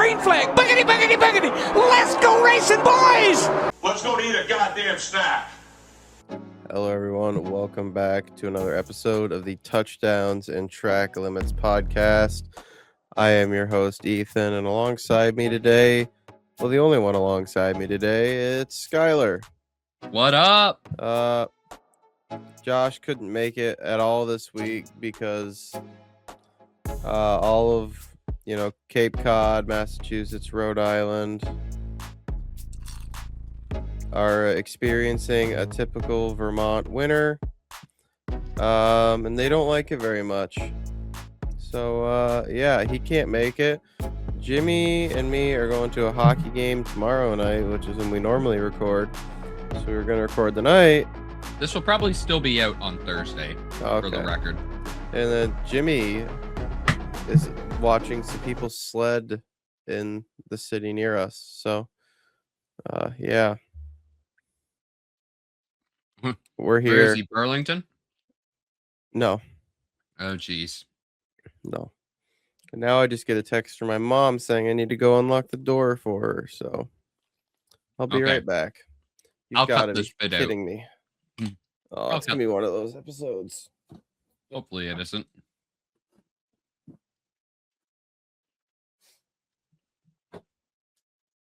green flag. Biggity, biggity, biggity. Let's go racing, boys. Let's go eat a goddamn snack. Hello, everyone. Welcome back to another episode of the Touchdowns and Track Limits podcast. I am your host, Ethan, and alongside me today, well, the only one alongside me today, it's Skyler. What up? Josh couldn't make it at all this week because all of, Cape Cod, Massachusetts, Rhode Island are experiencing a typical Vermont winter, and they don't like it very much. So, he can't make it. Jimmy and me are going to a hockey game tomorrow night, which is when we normally record. So we're going to record the night. This will probably still be out on Thursday, for the record. And then Jimmy is watching some people sled in the city near us. So, yeah. We're here. Where is he, Burlington? No. Oh, geez. No. And now I just get a text from my mom saying I need to go unlock the door for her. So I'll be right back. I'll cut this bit out. Kidding me. Oh, it's going to be one of those episodes. Hopefully it isn't.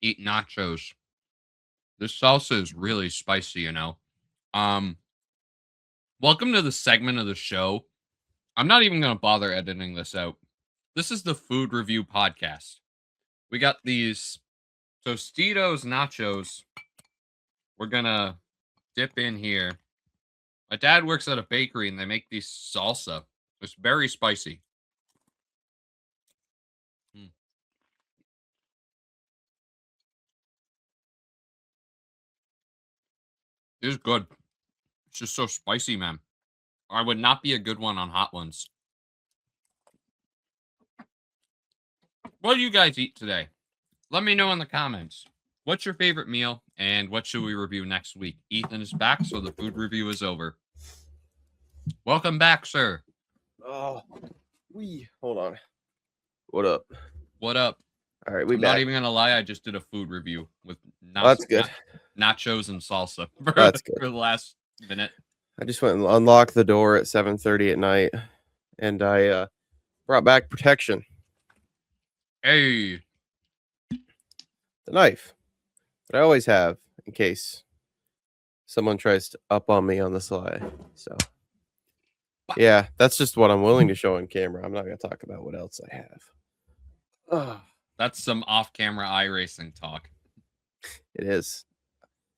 Eat nachos. This salsa is really spicy, Welcome to the segment of the show. I'm not even going to bother editing this out. This is the food review podcast. We got these Tostitos nachos. We're going to dip in here. My dad works at a bakery and they make these salsa. It's very spicy. It is good. It's just so spicy, man. I would not be a good one on hot ones. What do you guys eat today? Let me know in the comments. What's your favorite meal and what should we review next week? Ethan is back, so the food review is over. Welcome back, sir. Oh, hold on. What up? What up? All right, I'm not even gonna lie. I just did a food review with that's good. Nachos and salsa That's good. For the last minute. I just went and unlocked the door at 7:30 at night, and I brought back protection. Hey, the knife that I always have in case someone tries to up on me on the sly. So, yeah, that's just what I'm willing to show on camera. I'm not going to talk about what else I have. That's some off-camera iRacing talk. It is.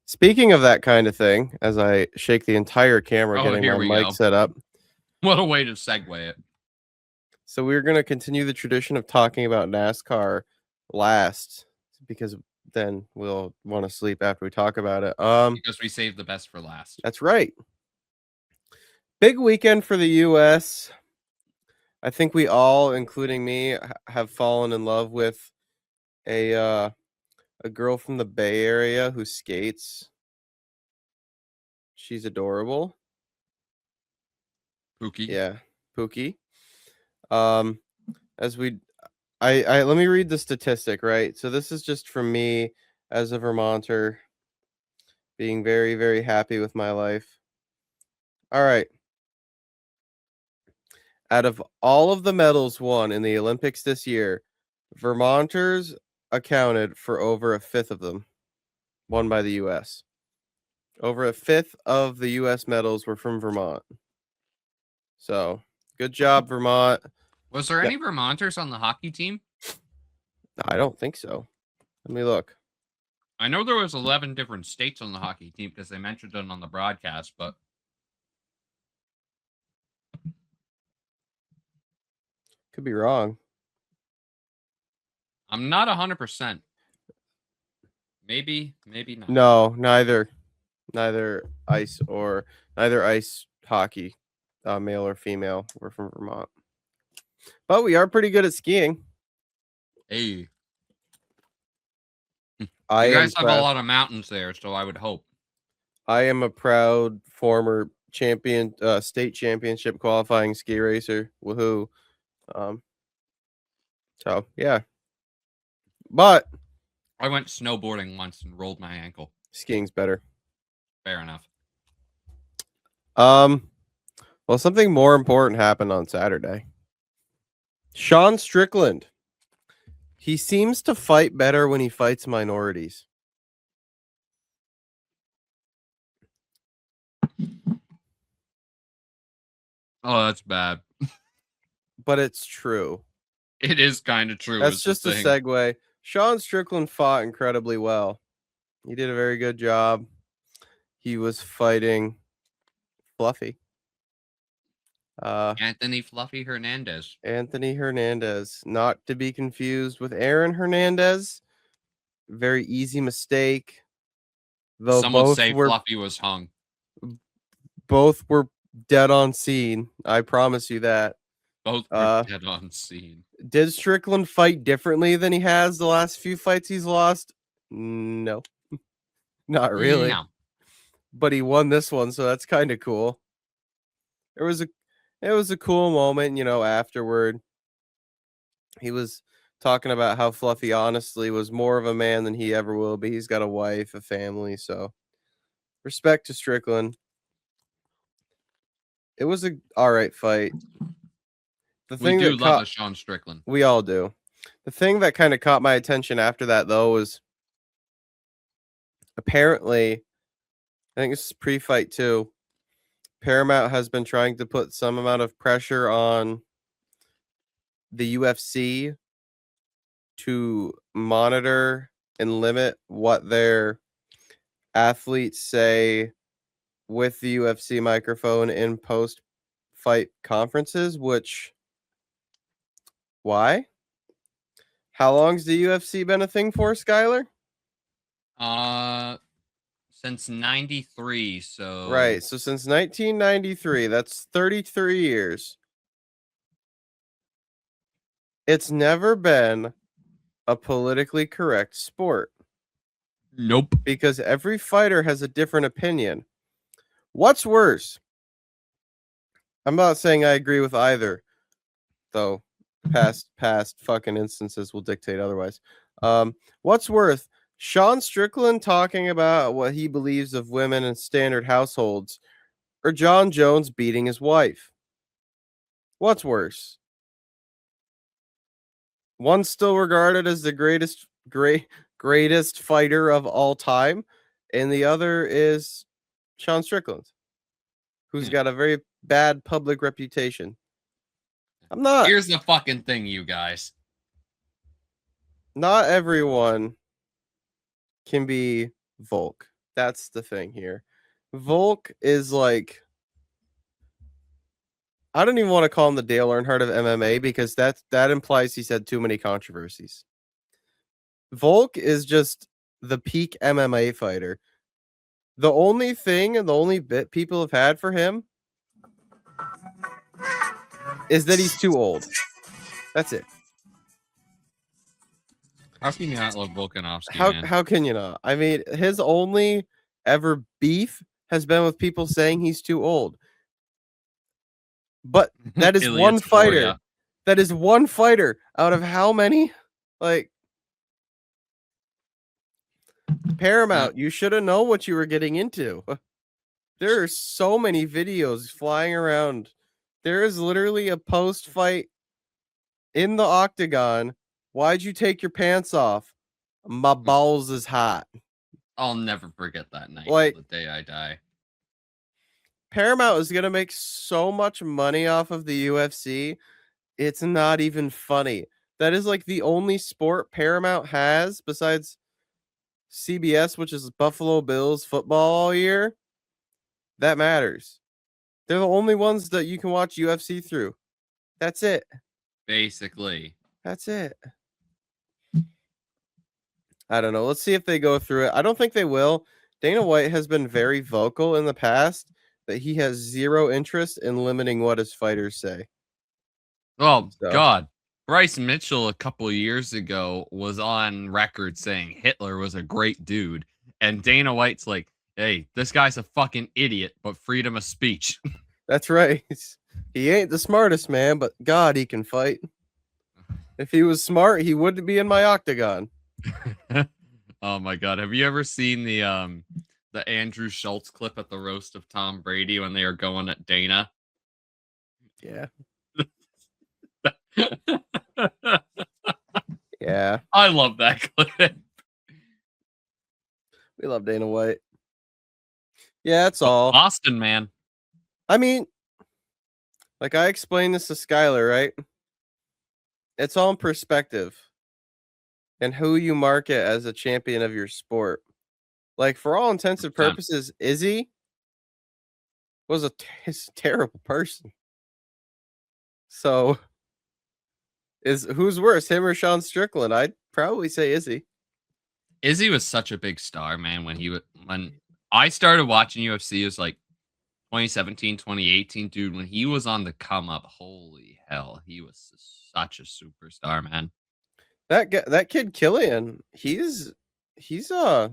Speaking of that kind of thing, as I shake the entire camera, getting my mic set up. What a way to segue it. So we're going to continue the tradition of talking about NASCAR last, because then we'll want to sleep after we talk about it. Because we saved the best for last. That's right. Big weekend for the U.S. I think we all, including me, have fallen in love with a girl from the Bay Area who skates. She's adorable. Pookie. Yeah, Pookie. Let me read the statistic, right? So this is just from me as a Vermonter being very, very happy with my life. All right. Out of all of the medals won in the Olympics this year, Vermonters accounted for over a fifth of them won by the U.S. Over a fifth of the U.S. medals were from Vermont. So, good job, Vermont. Was there any Vermonters on the hockey team? I don't think so. Let me look. I know there was 11 different states on the hockey team because they mentioned it on the broadcast, but could be wrong. I'm not 100%. Maybe not. No, neither ice hockey, male or female, were from Vermont. But we are pretty good at skiing. Hey. You guys have a lot of mountains there, so I would hope. I am a proud former champion, state championship qualifying ski racer. Woohoo. So, yeah. But I went snowboarding once and rolled my ankle. skiing's better. Fair enough. Well, something more important happened on Saturday. Sean Strickland. He seems to fight better when he fights minorities. Oh, that's bad. But it's true. It is kind of true. That's just a segue. Sean Strickland fought incredibly well. He did a very good job. He was fighting Fluffy. Anthony Fluffy Hernandez. Anthony Hernandez, not to be confused with Aaron Hernandez. Very easy mistake. Though Some would say Fluffy was hung. Both were dead on scene. I promise you that. Both were dead on scene. Did Strickland fight differently than he has the last few fights he's lost? No. Not really. No. But he won this one, so that's kind of cool. It was a cool moment, afterward. He was talking about how Fluffy honestly was more of a man than he ever will be. He's got a wife, a family, so respect to Strickland. It was a all right fight. We do love a Sean Strickland. We all do. The thing that kind of caught my attention after that, though, was apparently, I think this is pre-fight too, Paramount has been trying to put some amount of pressure on the UFC to monitor and limit what their athletes say with the UFC microphone in post-fight conferences, which... Why? How long's the UFC been a thing for, Skyler? Since 93, so... Right, so since 1993, that's 33 years. It's never been a politically correct sport. Nope. Because every fighter has a different opinion. What's worse? I'm not saying I agree with either, though. Past fucking instances will dictate otherwise. What's worth Sean Strickland talking about what he believes of women in standard households, or John Jones beating his wife? What's worse? One's still regarded as the greatest fighter of all time, and the other is Sean Strickland, who's got a very bad public reputation. I'm not. Here's the fucking thing, you guys. Not everyone can be Volk. That's the thing here. Volk is like, I don't even want to call him the Dale Earnhardt of MMA because that implies he's had too many controversies. Volk is just the peak MMA fighter. The only thing and the only bit people have had for him is that he's too old. That's it. How can you not love Volkanovski, How can you not? I mean, his only ever beef has been with people saying he's too old. But that is one fighter. That is one fighter out of how many? Like, Paramount, you should have known what you were getting into. There are so many videos flying around. There is literally a post-fight in the octagon. Why'd you take your pants off? My balls is hot. I'll never forget that night. Like, the day I die. Paramount is going to make so much money off of the UFC. It's not even funny. That is like the only sport Paramount has besides CBS, which is Buffalo Bills football all year. That matters. They're the only ones that you can watch UFC through. That's it. Basically. That's it. I don't know. Let's see if they go through it. I don't think they will. Dana White has been very vocal in the past that he has zero interest in limiting what his fighters say. Oh, God. Bryce Mitchell a couple of years ago was on record saying Hitler was a great dude. And Dana White's like, hey, this guy's a fucking idiot, but freedom of speech. That's right. He ain't the smartest man, but God, he can fight. If he was smart, he wouldn't be in my octagon. Oh my god, have you ever seen the Andrew Schultz clip at the roast of Tom Brady when they are going at Dana? Yeah. Yeah. I love that clip. We love Dana White. Yeah, that's all. Boston, man. I mean, like I explained this to Skyler, right? It's all in perspective and who you market as a champion of your sport. Like for all intents and 100%. purposes, Izzy was he's a terrible person. So who's worse, him or Sean Strickland? I'd probably say Izzy. Izzy was such a big star, man. When I started watching UFC, it was like 2017, 2018, dude. When he was on the come up, holy hell, he was such a superstar, man. That kid Killian, he's The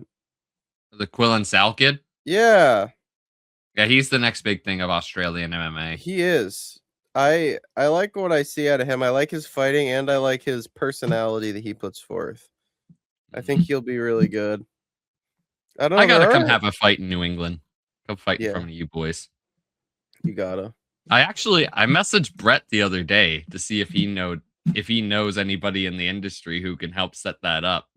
Quillen Sal kid. yeah, He's the next big thing of Australian MMA. he is. I like what I see out of him. I like his fighting and I like his personality that he puts forth. I think he'll be really good. I don't know. I gotta come have a fight in New England. Come fight in Yeah. front of you boys. You gotta. I messaged Brett the other day to see if he knows anybody in the industry who can help set that up.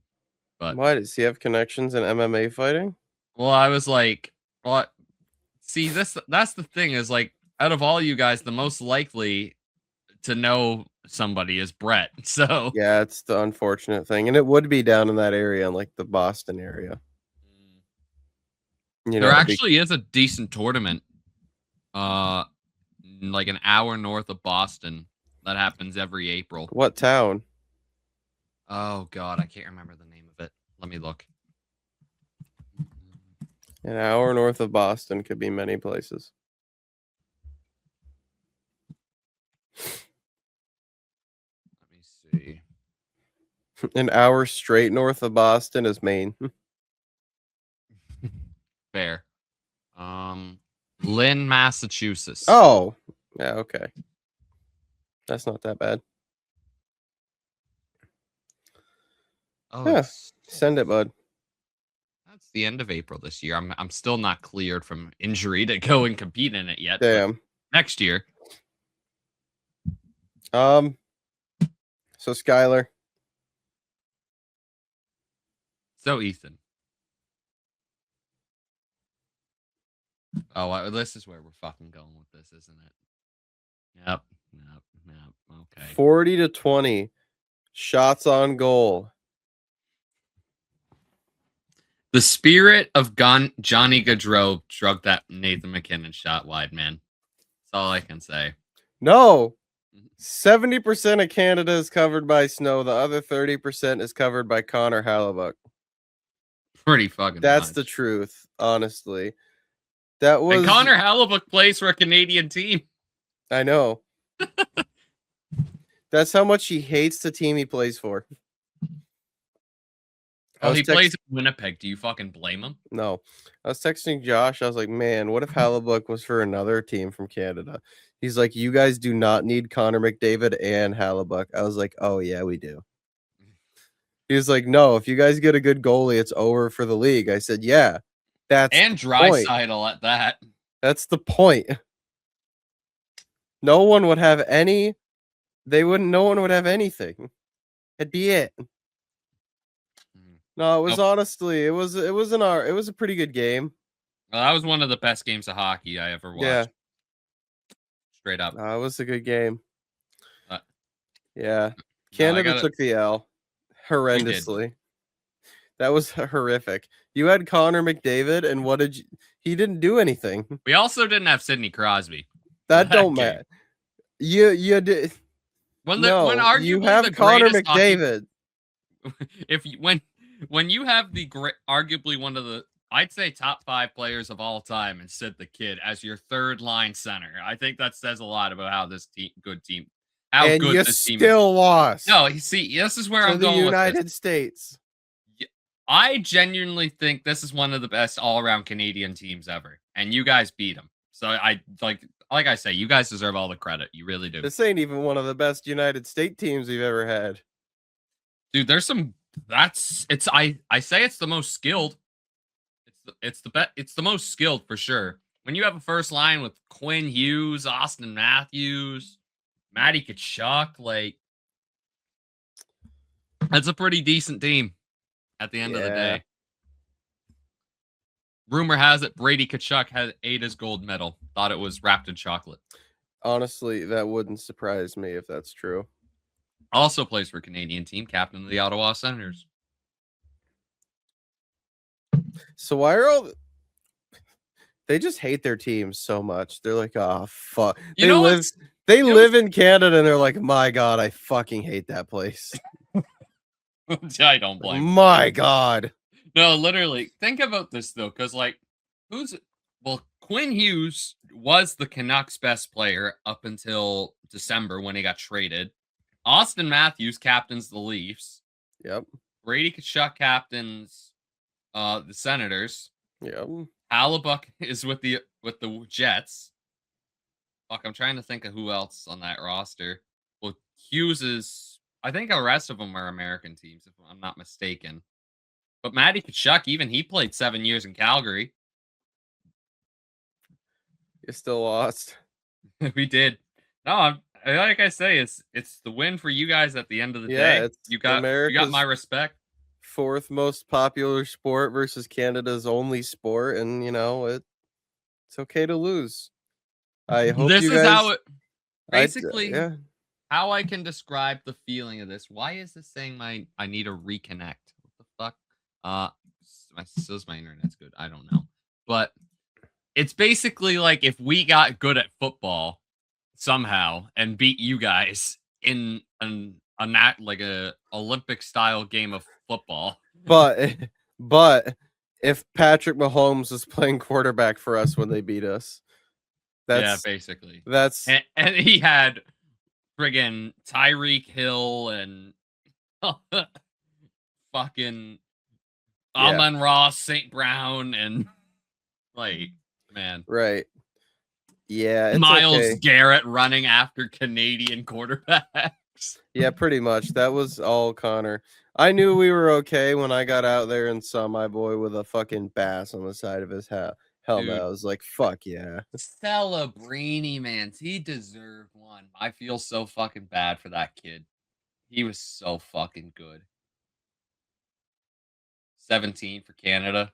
But Why does he have connections in MMA fighting? well, I was like, what? See, that's the thing is like, out of all you guys, the most likely to know somebody is Brett. So Yeah, it's the unfortunate thing, and it would be down in that area, in like the Boston area. You know, there actually is a decent tournament, like an hour north of Boston that happens every April. What town? Oh God, I can't remember the name of it. Let me look. An hour north of Boston could be many places. Let me see. An hour straight north of Boston is Maine. Fair. Lynn, Massachusetts. Oh, yeah, okay. That's not that bad. Oh, Yeah. Send it, bud. That's the end of April this year. I'm still not cleared from injury to go and compete in it yet. but Damn. next year. So Skyler. So Ethan. Oh, this is where we're fucking going with this, isn't it? Yep. Okay. 40-20 shots on goal. The spirit of Johnny Gaudreau struck that Nathan McKinnon shot wide, man. That's all I can say. No. 70% of Canada is covered by snow. The other 30% is covered by Connor Hallebuck. Pretty fucking That's much. the truth, honestly. That was And Connor Hallebuck plays for a Canadian team. I know. That's how much he hates the team he plays for. Oh, he plays in Winnipeg. Do you fucking blame him? No. I was texting Josh. I was like, man, what if Hallebuck was for another team from Canada? He's like, you guys do not need Connor McDavid and Hallebuck. I was like, oh, yeah, we do. He was like, no, if you guys get a good goalie, it's over for the league. I said, yeah, that's and Draisaitl at that. That's the point. No one would have any. No one would have anything. It'd be it. No, it was honestly, it was a pretty good game. Well, that was one of the best games of hockey I ever watched. Yeah. Straight up. It was a good game. Yeah. Canada took the L horrendously. That was horrific. You had Connor McDavid, and he didn't do anything. We also didn't have Sidney Crosby. That don't matter. You did. When arguably you have Connor McDavid. When you have arguably one of the, I'd say, top 5 players of all time, and Sid the Kid as your third line center, I think that says a lot about how this good team still lost. No, see, this is where I'm going. The United States. I genuinely think this is one of the best all-around Canadian teams ever, and you guys beat them. So I like I say, you guys deserve all the credit. You really do. This ain't even one of the best United States teams we've ever had. Dude, there's some I say it's the most skilled. It's the most skilled for sure. When you have a first line with Quinn Hughes, Austin Matthews, Matty Kachuk, like that's a pretty decent team at the end of the Yeah. day. Rumor has it Brady Kachuk ate his gold medal. Thought it was wrapped in chocolate. Honestly, that wouldn't surprise me if that's true. Also plays for Canadian team, captain of the Ottawa Senators. So why are all they just hate their teams so much? They're like, oh fuck. You know what? They live in Canada and they're like, my God, I fucking hate that place. I don't blame. My God. No, literally. Think about this though, because Quinn Hughes was the Canucks' best player up until December when he got traded. Austin Matthews captains the Leafs. Yep. Brady Kachuk captains the Senators. Yep. Hellebuyck is with the Jets. Fuck, I'm trying to think of who else on that roster. Well, Hughes is. I think the rest of them are American teams, if I'm not mistaken. But Matty Kachuk, even he played 7 years in Calgary. You still lost. We did. No, like I say, it's the win for you guys at the end of the day. You got my respect. Fourth most popular sport versus Canada's only sport, and it's okay to lose. I hope this you is guys, how it basically yeah. how I can describe the feeling of this. Why is this saying I need to reconnect? What the fuck? Says my internet's good. I don't know. But it's basically like if we got good at football somehow and beat you guys in a Olympic style game of football. But if Patrick Mahomes was playing quarterback for us when they beat us, basically. And he had friggin' Tyreek Hill and fucking Amon-Ra St. Brown and man. Right. Yeah. Myles Garrett running after Canadian quarterbacks. Yeah, pretty much. That was all Connor. I knew we were okay when I got out there and saw my boy with a fucking bass on the side of his helmet. Dude, I was like, fuck yeah. Celebrini, man. He deserved one. I feel so fucking bad for that kid. He was so fucking good. 17 for Canada.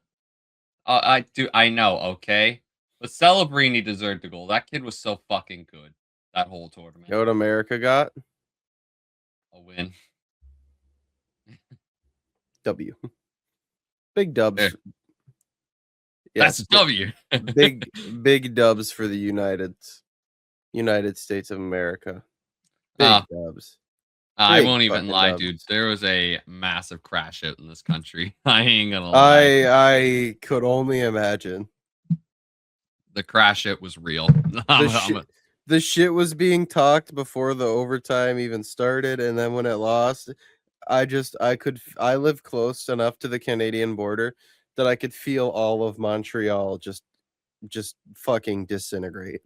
I know, okay? But Celebrini deserved the goal. That kid was so fucking good. That whole tournament. You know what America got? A win. W. Big dubs. There. That's W. big dubs for the United States of America. Big dubs. I won't even lie, dude. There was a massive crash out in this country. I ain't gonna lie. I could only imagine. The crash out was real. The shit was being talked before the overtime even started, and then when it lost, I live close enough to the Canadian border that I could feel all of Montreal just fucking disintegrate.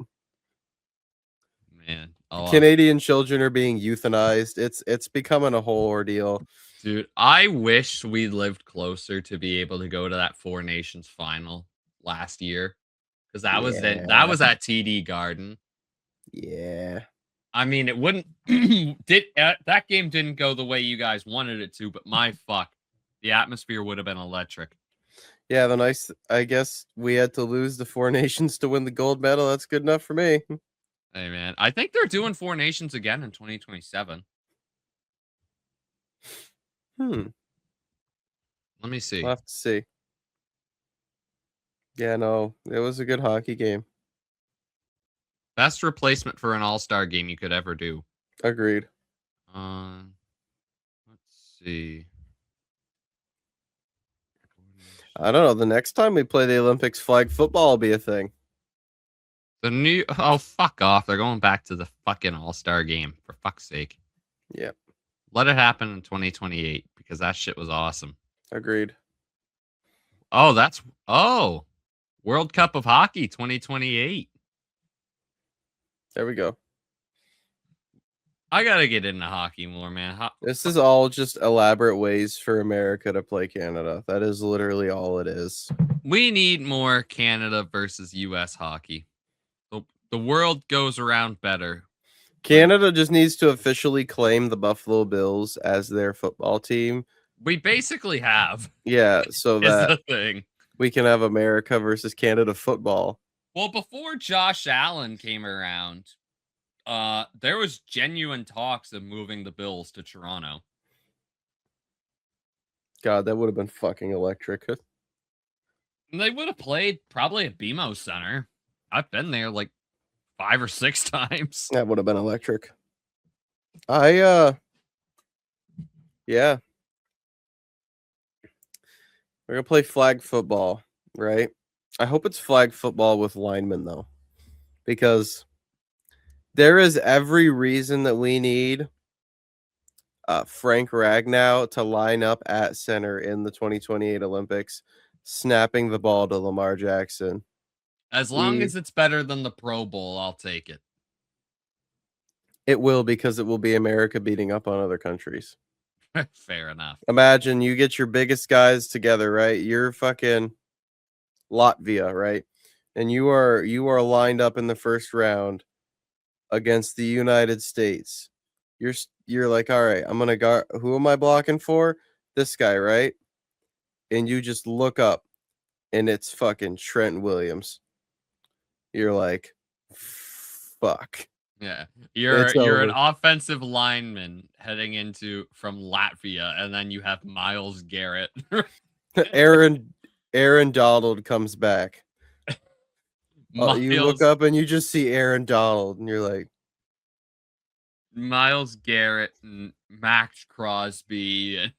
Man, Canadian children are being euthanized. It's becoming a whole ordeal. Dude, I wish we lived closer to be able to go to that Four Nations final last year. Because that was it. That was at TD Garden. Yeah. I mean, it wouldn't that game didn't go the way you guys wanted it to, but my fuck, the atmosphere would have been electric. Yeah, I guess we had to lose the Four Nations to win the gold medal. That's good enough for me. Hey man, I think they're doing Four Nations again in 2027. Let me see. We'll have to see. Yeah, no, it was a good hockey game. Best replacement for an all-star game you could ever do. Agreed. Let's see. I don't know. The next time we play the Olympics, flag football will be a thing. Fuck off. They're going back to the fucking all-star game, for fuck's sake. Yep. Let it happen in 2028 because that shit was awesome. Agreed. World Cup of Hockey 2028. There we go. I gotta get into hockey more, man. This is all just elaborate ways for America to play Canada. That is literally all it is. We need more Canada versus U.S. hockey. The world goes around better. Canada just needs to officially claim the Buffalo Bills as their football team. We basically have. Yeah, so Is that the thing. we can have America versus Canada football. Well, before Josh Allen came around, there was genuine talks of moving the Bills to Toronto. God, that would have been fucking electric. And they would have played probably at BMO Center. I've been there like 5 or 6 times. That would have been electric. Yeah. We're gonna play flag football, right? I hope it's flag football with linemen though, because there is every reason that we need Frank Ragnow to line up at center in the 2028 Olympics, snapping the ball to Lamar Jackson. As long as it's better than the Pro Bowl, I'll take it. It will, because it will be America beating up on other countries. Fair enough. Imagine you get your biggest guys together, right? You're fucking Latvia, right? And you are lined up in the first round against the United States. You're like, all right, I'm gonna guard. Who am I blocking for? This guy, right? And you just look up, and it's fucking Trent Williams. You're like, fuck. Yeah, you're over. an offensive lineman heading from Latvia, and then you have Myles Garrett. Aaron Donald comes back. You look up and you just see Aaron Donald, and you're like, Myles Garrett and Max Crosby and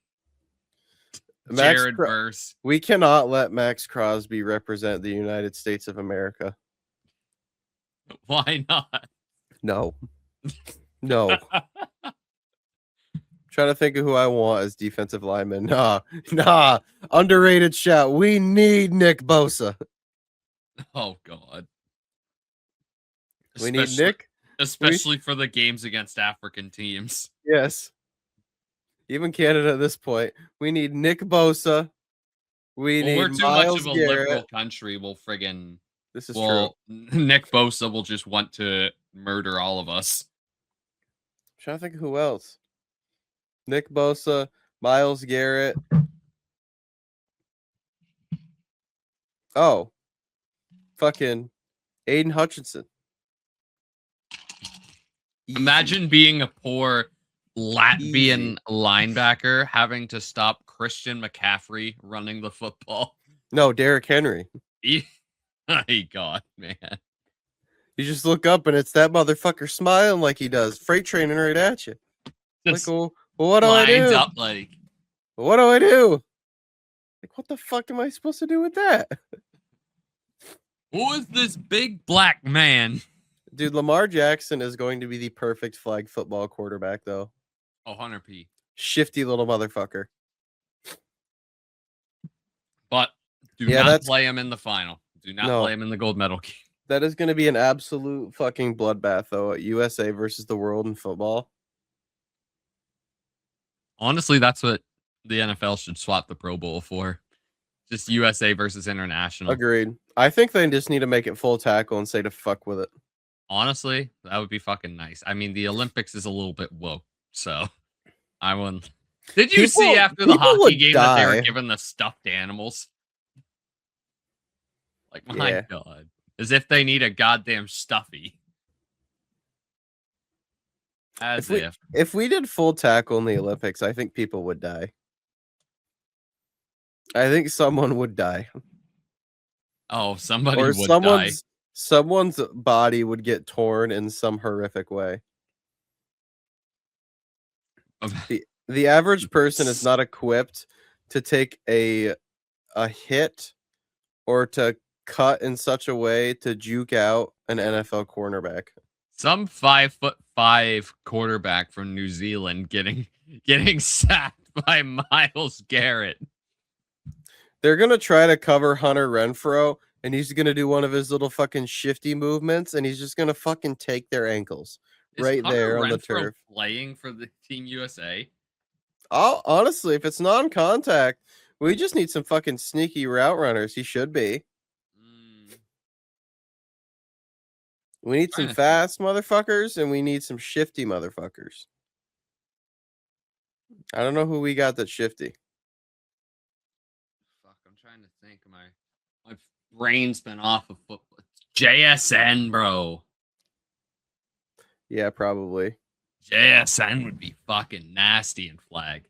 Jared Verse. We cannot let Max Crosby represent the United States of America. Why not? No. Trying to think of who I want as defensive lineman. Nah. Underrated shout. We need Nick Bosa. Oh God. We need Nick. Especially for the games against African teams. Yes. Even Canada at this point. We need Nick Bosa. We're too Myles much of a liberal country. This is true. Nick Bosa will just want to murder all of us. I'm trying to think of who else. Nick Bosa, Myles Garrett. Oh. Fucking Aiden Hutchinson. Imagine being a poor Latvian linebacker having to stop Christian McCaffrey running the football. No, Derrick Henry. God, man. You just look up and it's that motherfucker smiling like he does, freight training right at you. Just like, well, what do I do? Up like, what do I do? Like, what the fuck am I supposed to do with that? Who is this big black man? Dude, Lamar Jackson is going to be the perfect flag football quarterback, though. Oh, 100p. Shifty little motherfucker. But do not play him in the final. Do not play him in the gold medal game. That is going to be an absolute fucking bloodbath, though. USA versus the world in football. Honestly, that's what the NFL should swap the Pro Bowl for. Just USA versus international. Agreed. I think they just need to make it full tackle and say to fuck with it. Honestly, that would be fucking nice. I mean, the Olympics is a little bit woke, so I wouldn't. Did you see after the hockey game that they were giving the stuffed animals? Like, my God. As if they need a goddamn stuffy. If we did full tackle in the Olympics, I think people would die. I think someone would die. Oh, somebody would die. Someone's body would get torn in some horrific way. The average person is not equipped to take a hit or to cut in such a way to juke out an NFL cornerback. Some 5'5" quarterback from New Zealand getting sacked by Myles Garrett. They're gonna try to cover Hunter Renfrow, and he's gonna do one of his little fucking shifty movements, and he's just gonna fucking take their ankles Is right Hunter there on the Renfro turf. playing for the Team USA? Honestly, if it's non-contact, we just need some fucking sneaky route runners. He should be. We need some Trying to think. fast motherfuckers, and we need some shifty motherfuckers. I don't know who we got that's shifty. Fuck, I'm trying to think. My brain's been off of football. JSN, bro. Yeah, probably. JSN would be fucking nasty in flag.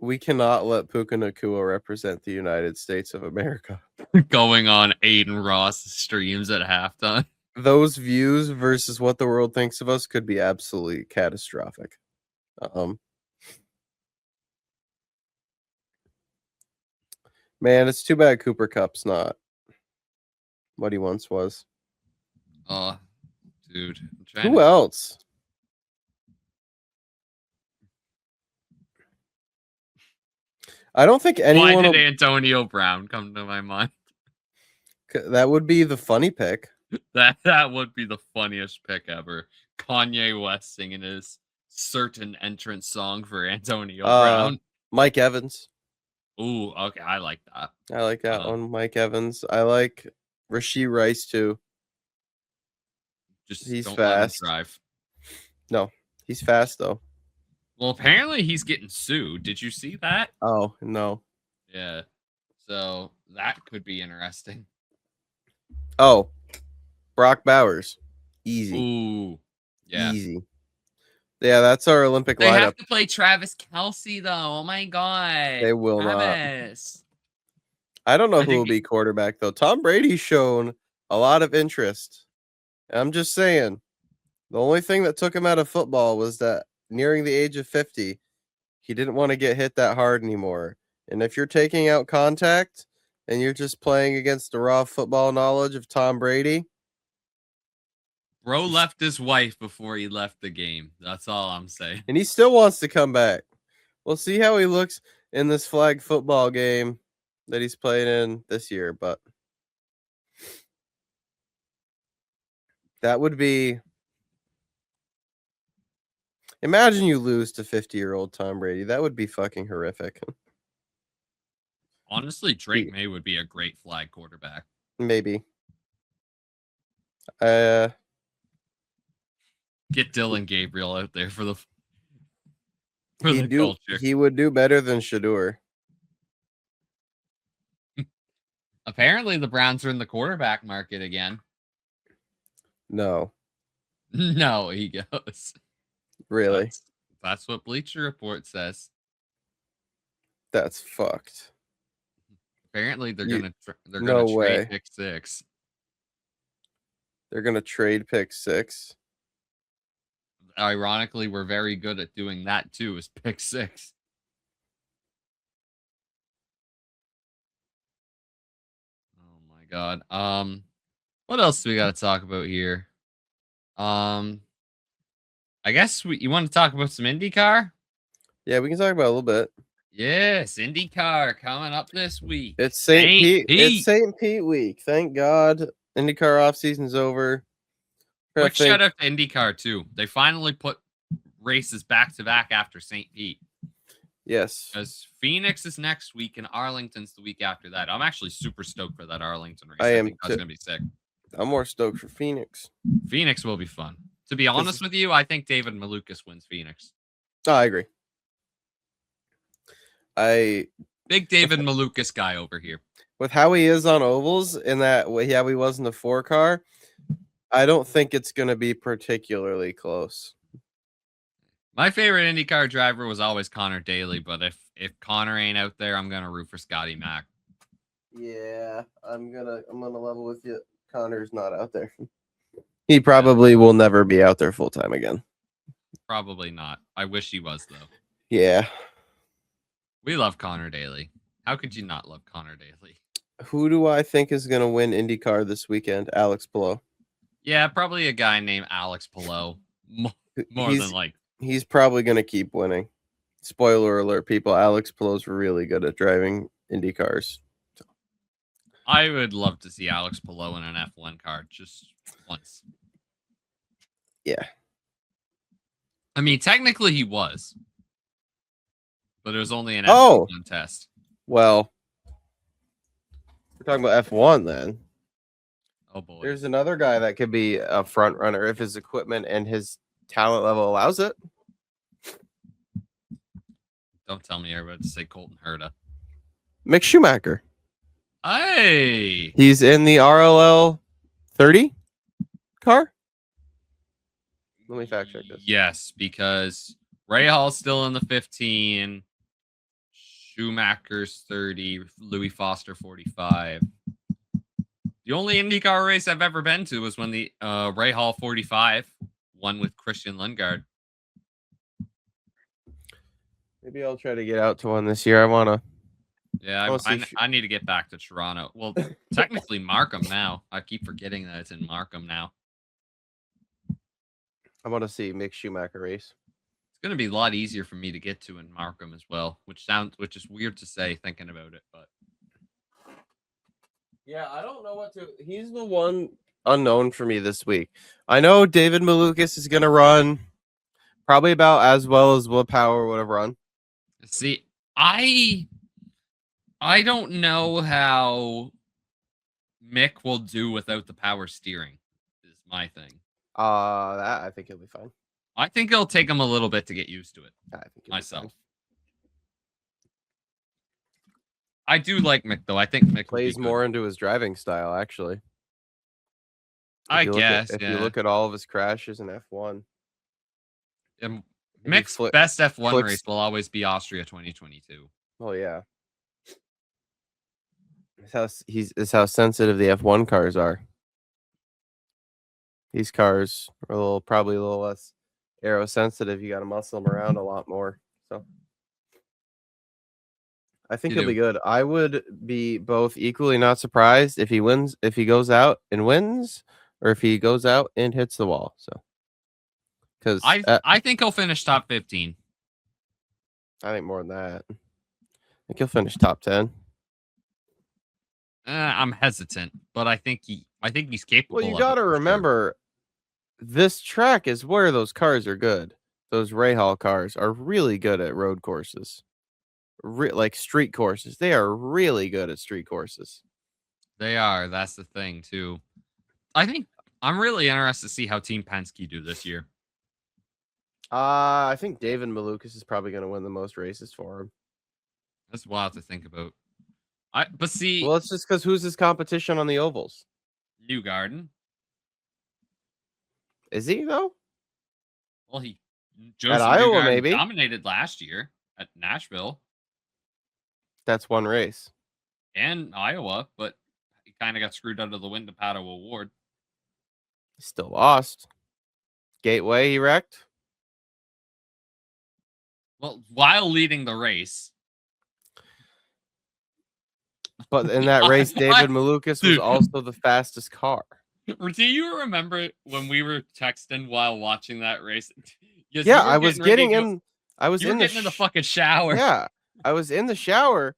We cannot let Puka Nacua represent the United States of America. Going on Aiden Ross streams at halftime. Those views versus what the world thinks of us could be absolutely catastrophic. Man, it's too bad Cooper Kupp's not what he once was. Oh, dude. I'm trying Who else? I don't think anyone. Why did Antonio Brown come to my mind? That would be the funny pick. That would be the funniest pick ever. Kanye West singing his certain entrance song for Antonio Brown. Mike Evans. Ooh, okay, I like that. I like that one, Mike Evans. I like Rashee Rice too. Just he's don't fast. Let him drive. No, he's fast though. Well, apparently he's getting sued. Did you see that? Oh no. Yeah. So that could be interesting. Oh, Brock Bowers. Easy. Ooh. Yeah. Easy. Yeah, that's our Olympic They lineup. have to play Travis Kelce, though. Oh, my God. They will Travis. not. I don't know who will be quarterback, though. Tom Brady's shown a lot of interest. I'm just saying, the only thing that took him out of football was that nearing the age of 50, he didn't want to get hit that hard anymore. And if you're taking out contact and you're just playing against the raw football knowledge of Tom Brady, Bro left his wife before he left the game. That's all I'm saying. and he still wants to come back. We'll see how he looks in this flag football game that he's playing in this year, but that would be... Imagine you lose to 50-year-old Tom Brady. That would be fucking horrific. Honestly, Drake May would be a great flag quarterback. Maybe. Get Dylan Gabriel out there for the culture. He would do better than Shador. Apparently, the Browns are in the quarterback market again. No. No, he goes. Really? That's what Bleacher Report says. That's fucked. Apparently, they're No gonna way. trade pick 6. They're gonna trade pick 6. Ironically, we're very good at doing that too. Is pick 6. Oh my god. What else do we got to talk about here? I guess you want to talk about some IndyCar? Yeah, we can talk about it a little bit. Yes, IndyCar coming up this week. It's St. Pete. It's St. Pete week. Thank God. IndyCar off season's over. Quick shout out to IndyCar too. They finally put races back to back after St. Pete. Yes. Because Phoenix is next week and Arlington's the week after that. I'm actually super stoked for that Arlington race. I am think that's gonna be sick. I'm more stoked for Phoenix. Phoenix will be fun. To be honest with you, I think David Malukas wins Phoenix. Oh, I agree. Big David Malukas guy over here. With how he is on ovals and that way how he was in the 4-car, I don't think it's going to be particularly close. My favorite IndyCar driver was always Connor Daly, but if Connor ain't out there, I'm gonna root for Scotty Mack. Yeah, I'm gonna level with you. Connor's not out there. He probably will never be out there full time again. Probably not. I wish he was though. Yeah. We love Connor Daly. How could you not love Connor Daly? Who do I think is going to win IndyCar this weekend? Alex Palou. Yeah, probably a guy named Alex Palou. More than like. He's probably going to keep winning. Spoiler alert, people. Alex Palou's really good at driving IndyCars. I would love to see Alex Palou in an F1 car just once. Yeah. I mean, technically he was, but it was only an Oh. F1 test. Well, we're talking about F1 then. Oh boy. There's another guy that could be a front runner if his equipment and his talent level allows it. Don't tell me you're about to say Colton Herta. Mick Schumacher. Hey. He's in the RLL 30 car. Let me fact check this. Yes, because Ray Hall's still in the 15. Schumacher's 30. Louis Foster 45. The only IndyCar race I've ever been to was when the Ray Hall 45 won with Christian Lundgaard. Maybe I'll try to get out to one this year. I want to. Yeah, I need to get back to Toronto. Well, technically Markham now. I keep forgetting that it's in Markham now. I want to see Mick Schumacher race. It's going to be a lot easier for me to get to in Markham as well, which is weird to say thinking about it, but yeah, I don't know what to. He's the one unknown for me this week. I know David Malukas is going to run probably about as well as Will Power would have run. See, I don't know how Mick will do without the power steering. Is my thing. That I think he'll be fine. I think it'll take him a little bit to get used to it. I think myself. I do like Mick though. I think Mick plays more into his driving style, actually. I guess if you look at all of his crashes in F1, Mick's best F1 race will always be Austria 2022. Oh yeah, it's how sensitive the F1 cars are. These cars are probably a little less aero sensitive. You got to muscle them around a lot more. So I think he'll be good. I would be both equally not surprised if he wins, if he goes out and wins, or if he goes out and hits the wall. So, because I think he'll finish top 15. I think more than that. I think he'll finish top 10. I'm hesitant, but I think he's capable. Well, you got to remember, this track is where those cars are good. Those Ray Hall cars are really good at road courses, like street courses. They are really good at street courses. They are. That's the thing too. I think I'm really interested to see how Team Penske do this year. I think David Malukas is probably going to win the most races for him. That's wild to think about. But see, well, it's just because who's his competition on the ovals? Newgarden. Is he though? Well, at Iowa maybe dominated last year at Nashville. That's one race. And Iowa, but he kind of got screwed out of the Wyndham Pato Award. He still lost. Gateway, he wrecked. Well, while leading the race. But in that race, David Malukas was also the fastest car. Do you remember when we were texting while watching that race? Yeah, I was getting in. I was in the fucking shower. Yeah, I was in the shower,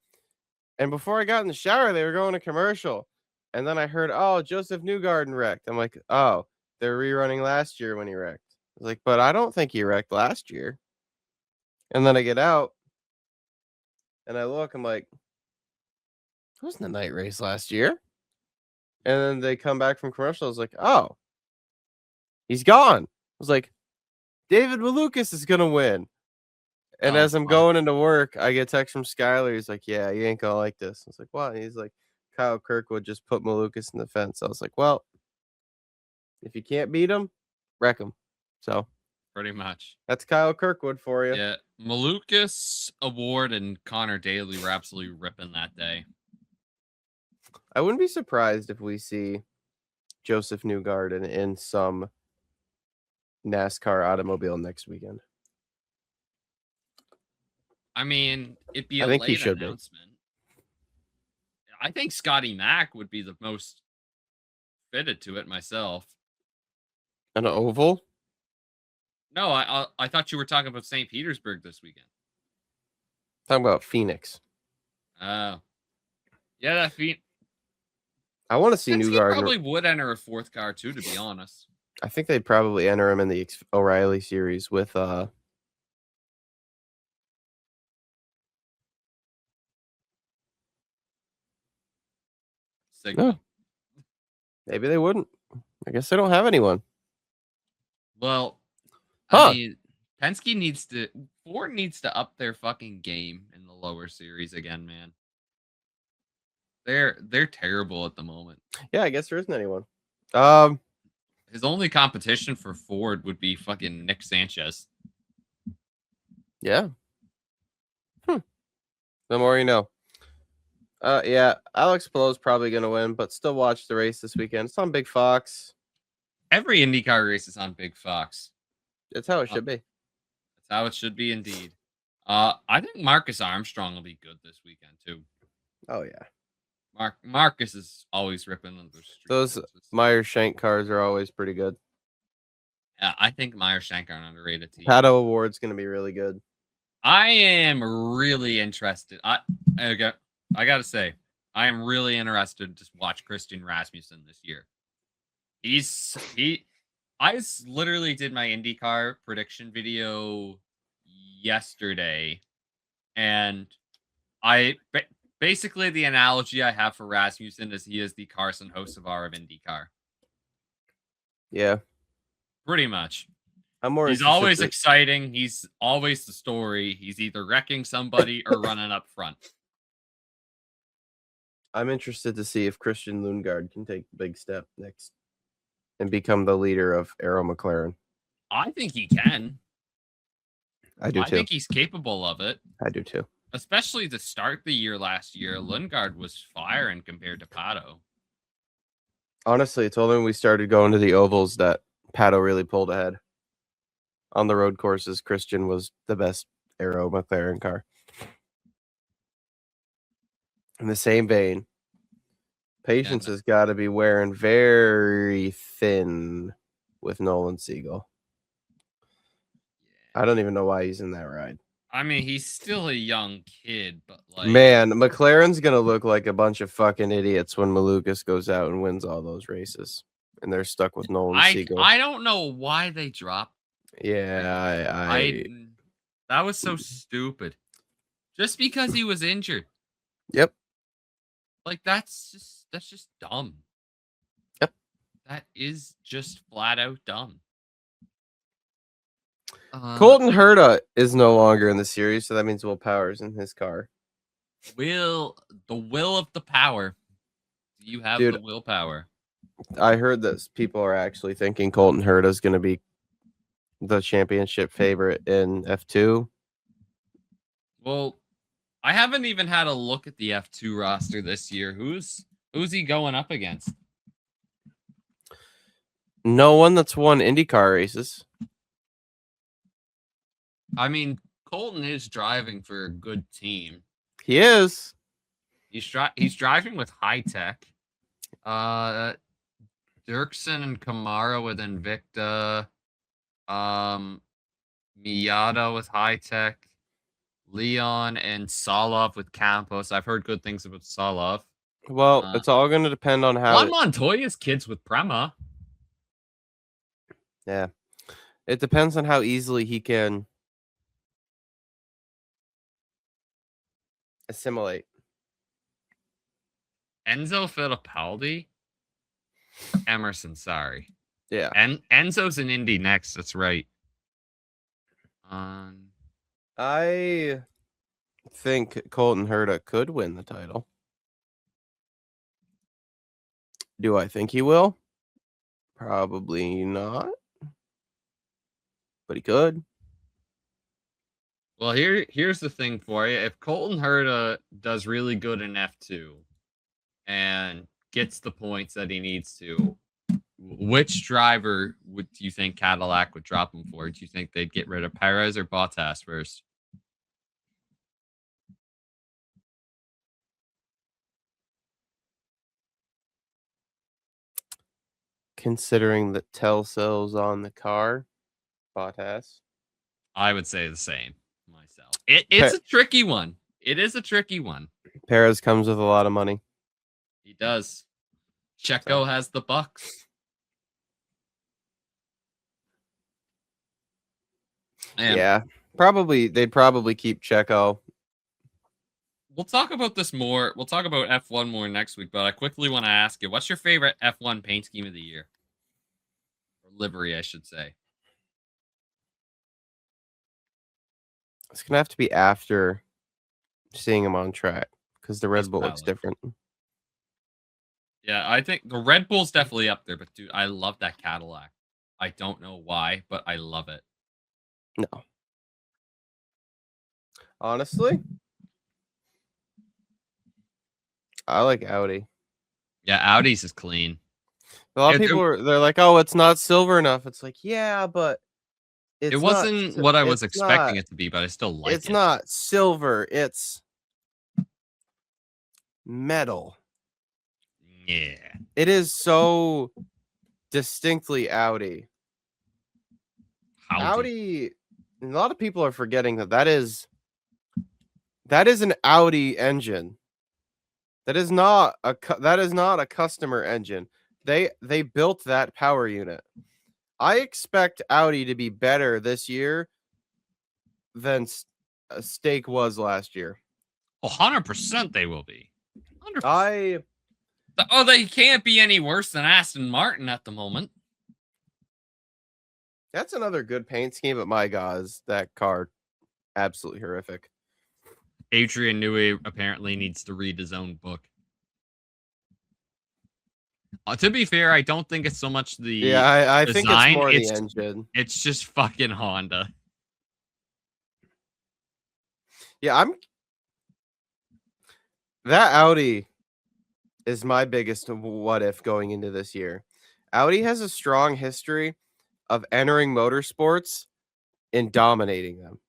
and before I got in the shower, they were going to commercial, and then I heard, "Oh, Joseph Newgarden wrecked." I'm like, "Oh, they're rerunning last year when he wrecked." I was like, "But I don't think he wrecked last year." And then I get out, and I look. I'm like, "Who was in the night race last year?" And then they come back from commercial. I was like, "Oh, he's gone." I was like, "David Malukas is gonna win." And as I'm going into work, I get a text from Skyler. He's like, "Yeah, you ain't gonna like this." I was like, "What?" He's like, "Kyle Kirkwood just put Malukas in the fence." I was like, "Well, if you can't beat him, wreck him." So pretty much. That's Kyle Kirkwood for you. Yeah, Malukas, Award, and Connor Daly were absolutely ripping that day. I wouldn't be surprised if we see Joseph Newgarden in some NASCAR automobile next weekend. I mean, it'd be a late announcement. I think Scotty Mack would be the most fitted to it myself. An oval? No, I thought you were talking about St. Petersburg this weekend. Talking about Phoenix. Oh. Yeah, that I want to see Newgarden. He probably would enter a fourth car too, to be honest. I think they'd probably enter him in the O'Reilly series with Sigma. No. Maybe they wouldn't. I guess they don't have anyone. Well, Huh. I mean, Ford needs to up their fucking game in the lower series again, man. They're terrible at the moment. Yeah, I guess there isn't anyone. His only competition for Ford would be fucking Nick Sanchez. Yeah. The more you know. Yeah, Alex Palo's probably gonna win, but still watch the race this weekend. It's on Big Fox. Every IndyCar race is on Big Fox. That's how it should be. That's how it should be indeed. I think Marcus Armstrong will be good this weekend too. Oh yeah. Marcus is always ripping on those street Those races. Meyer Shank cars are always pretty good. Yeah, I think Meyer Shank are an underrated team. Pato Award's gonna be really good. I am really interested. I gotta say, I am really interested to watch Christian Rasmussen this year. I literally did my IndyCar prediction video yesterday, and basically the analogy I have for Rasmussen is he is the Carson Hocevar of IndyCar. Yeah. Pretty much. I'm more. He's always exciting. He's always the story. He's either wrecking somebody or running up front. I'm interested to see if Christian Lundgaard can take the big step next and become the leader of Arrow McLaren. I think he can. I do too. I think he's capable of it. I do too. Especially to start the year last year, Lundgaard was firing compared to Pato. Honestly, it's only when we started going to the ovals that Pato really pulled ahead. On the road courses, Christian was the best Arrow McLaren car. In the same vein, patience has got to be wearing very thin with Nolan Siegel. I don't even know why he's in that ride. I mean, he's still a young kid, but like... Man, McLaren's going to look like a bunch of fucking idiots when Malukas goes out and wins all those races. And they're stuck with Nolan Siegel. I don't know why they dropped. Yeah, that was so stupid. Just because he was injured. Yep. Like, that's just dumb. Yep. That is just flat out dumb. Colton Herta is no longer in the series, so that means Will Power's in his car. The will of the power. Do you have the willpower? I heard that people are actually thinking Colton Herta is going to be the championship favorite in F2. Well, I haven't even had a look at the F2 roster this year. Who's he going up against? No one that's won IndyCar races. I mean, Colton is driving for a good team. He is. He's driving with High Tech. Dirksen and Kamara with Invicta. Miata with High Tech. Leon and Solov with Campos. I've heard good things about Solov. Well, it's all going to depend on how... Juan Montoya's kids with Prema. Yeah. It depends on how easily he can assimilate. Enzo Fittipaldi? Emerson, sorry. Yeah. And Enzo's in Indy next. That's right. I think Colton Herta could win the title. Do I think he will? Probably not. But he could. Well, here's the thing for you. If Colton Herta does really good in F2 and gets the points that he needs to, which driver do you think Cadillac would drop him for? Do you think they'd get rid of Perez or Bottas first? Considering the Telcel's on the car, Bottas. I would say the same myself. It's a tricky one. It is a tricky one. Perez comes with a lot of money. He does. Checo has the bucks. And Yeah, probably they'd probably keep Checo. we'll talk about this more. We'll talk about F1 more next week, but I quickly want to ask you, what's your favorite F1 paint scheme of the year? Or livery, I should say. It's gonna have to be after seeing him on track because the Red That's Bull looks valid. different. Yeah, I think the Red Bull's definitely up there, but dude, I love that Cadillac. I don't know why, but I love it. No, honestly, I like Audi. Yeah, Audi's is clean. A lot of It- people they're like, "Oh, it's not silver enough." It's like, yeah, but It it's wasn't not. what I was It's expecting not. it to be, but I still like It's it. not silver. It's metal. Yeah. It is so distinctly Audi. Audi. A lot of people are forgetting that is an Audi engine. That is not a customer engine. They built that power unit. I expect Audi to be better this year than Stake was last year. 100% they will be. I 100%. They can't be any worse than Aston Martin at the moment. That's another good paint scheme, but my God, is that car absolutely horrific. Adrian Newey apparently needs to read his own book. To be fair, I don't think it's so much the I think it's design, more the engine. It's just fucking Honda. Yeah, that Audi is my biggest what if going into this year. Audi has a strong history of entering motorsports and dominating them.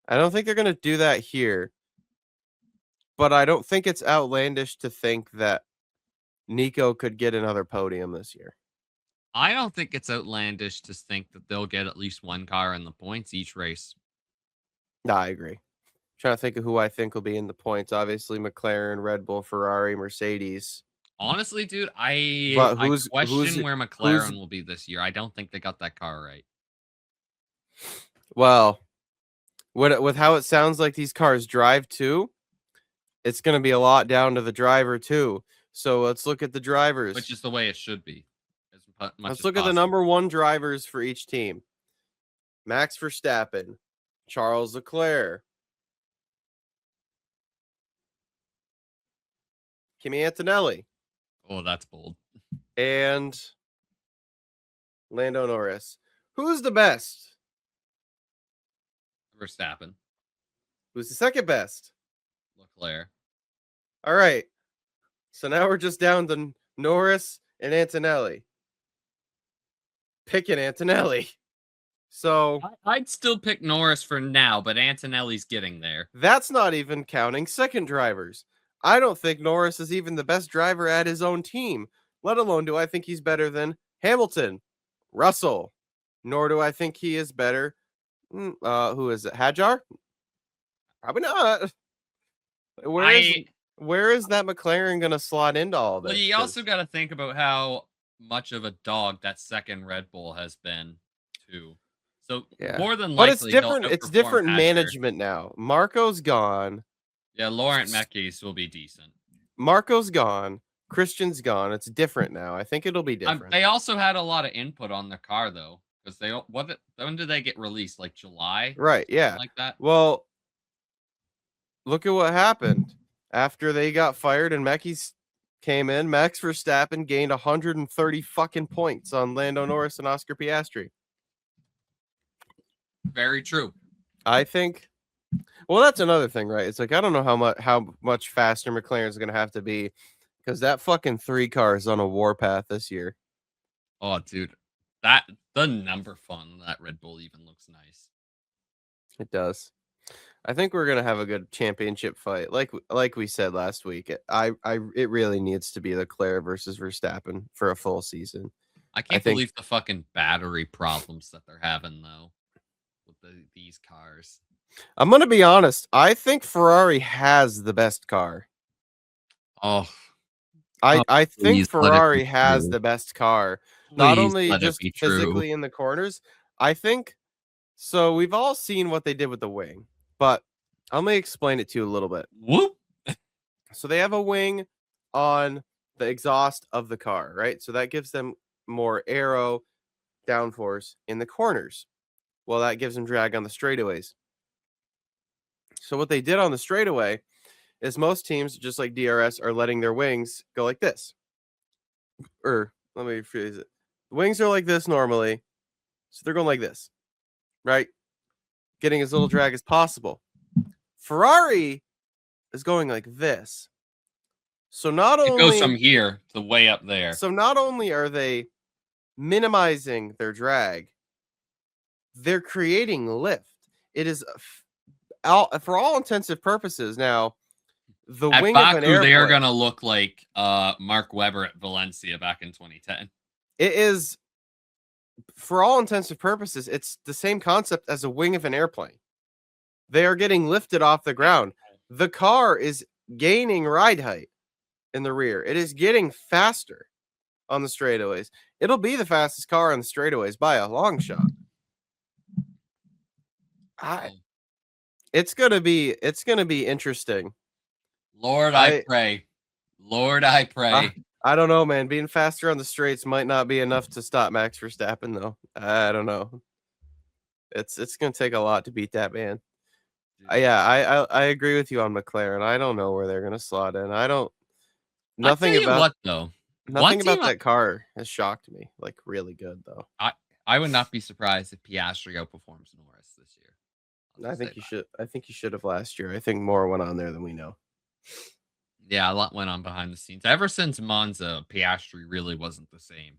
I don't think they're going to do that here, but I don't think it's outlandish to think that Nico could get another podium this year. I don't think it's outlandish to think that they'll get at least one car in the points each race. No, I agree. Trying to think of who I think will be in the points. Obviously, McLaren, Red Bull, Ferrari, Mercedes. Honestly, dude, I question where McLaren will be this year. I don't think they got that car right. Well, with how it sounds like these cars drive too, it's going to be a lot down to the driver too. So let's look at the drivers. Which is the way it should be. Let's look at the number one drivers for each team. Max Verstappen, Charles Leclerc, Kimi Antonelli. Oh, that's bold. And Lando Norris. Who's the best? Verstappen. Who's the second best? Leclerc. All right. So now we're just down to Norris and Antonelli. Picking Antonelli. So I'd still pick Norris for now, but Antonelli's getting there. That's not even counting second drivers. I don't think Norris is even the best driver at his own team, let alone do I think he's better than Hamilton, Russell, nor do I think he is better. Who is it? Hadjar? Probably not. Where is that McLaren going to slot into all this? Well, you also got to think about how much of a dog that second Red Bull has been, too. So more than likely, but it's different. It's different management now. Marco's gone. Yeah, Laurent Mekies will be decent. Marco's gone. Christian's gone. It's different now. I think it'll be different. They also had a lot of input on the car, though, because when did they get released? Like July, right? Yeah, like that. Well, look at what happened after they got fired and Mekies came in. Max Verstappen gained 130 fucking points on Lando Norris and Oscar Piastri. Very true. I think. Well, that's another thing, right? It's like I don't know how much faster McLaren's going to have to be because that fucking 3 car is on a warpath this year. Oh, dude, the number fun that Red Bull even looks nice. It does. I think we're gonna have a good championship fight, like we said last week. It really needs to be Leclerc versus Verstappen for a full season. I can't believe the fucking battery problems that they're having though with these cars. I'm gonna be honest. I think Ferrari has the best car. Oh, I think Ferrari has the best car. Not only just physically in the corners. I think So we've all seen what they did with the wing, but let me explain it to you a little bit. Whoop. So they have a wing on the exhaust of the car, right? So that gives them more aero downforce in the corners. Well, that gives them drag on the straightaways. So what they did on the straightaway is most teams, just like DRS, are letting their wings go like this. Or let me rephrase it. The wings are like this normally. So they're going like this, right? Getting as little drag as possible. Ferrari is going like this. So not It goes from only here to way up there. so not only are they minimizing their drag, they're creating lift. It is for all intensive purposes now. The At wing Baku, of an airplane, they are gonna look like Mark Webber at Valencia back in 2010. it is, for all intensive purposes, it's the same concept as a wing of an airplane. They are getting lifted off the ground. The car is gaining ride height in the rear. It is getting faster on the straightaways. It'll be the fastest car on the straightaways by a long shot. It's gonna be interesting. Lord, I pray. Lord, I pray. I don't know, man. Being faster on the straights might not be enough to stop Max Verstappen, though. I don't know. It's gonna take a lot to beat that man. I agree with you on McLaren. I don't know where they're gonna slot in. Nothing about that car has shocked me. Like really good though. I would not be surprised if Piastri outperforms Norris this year. I think you should have last year. I think more went on there than we know. Yeah, a lot went on behind the scenes. Ever since Monza, Piastri really wasn't the same.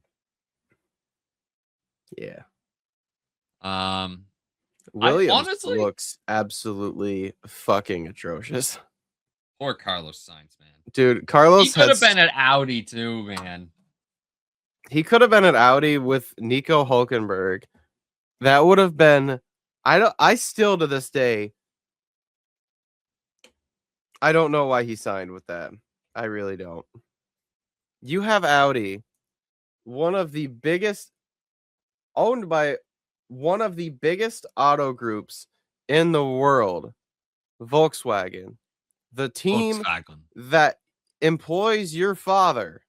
Yeah. Williams looks absolutely fucking atrocious. Poor Carlos Sainz, man. Dude, Carlos he could have been at Audi too, man. He could have been at Audi with Nico Hülkenberg. That would have been. I still to this day, I don't know why he signed with that. I really don't. You have Audi, one of the biggest, owned by one of the biggest auto groups in the world, Volkswagen, the team that employs your father,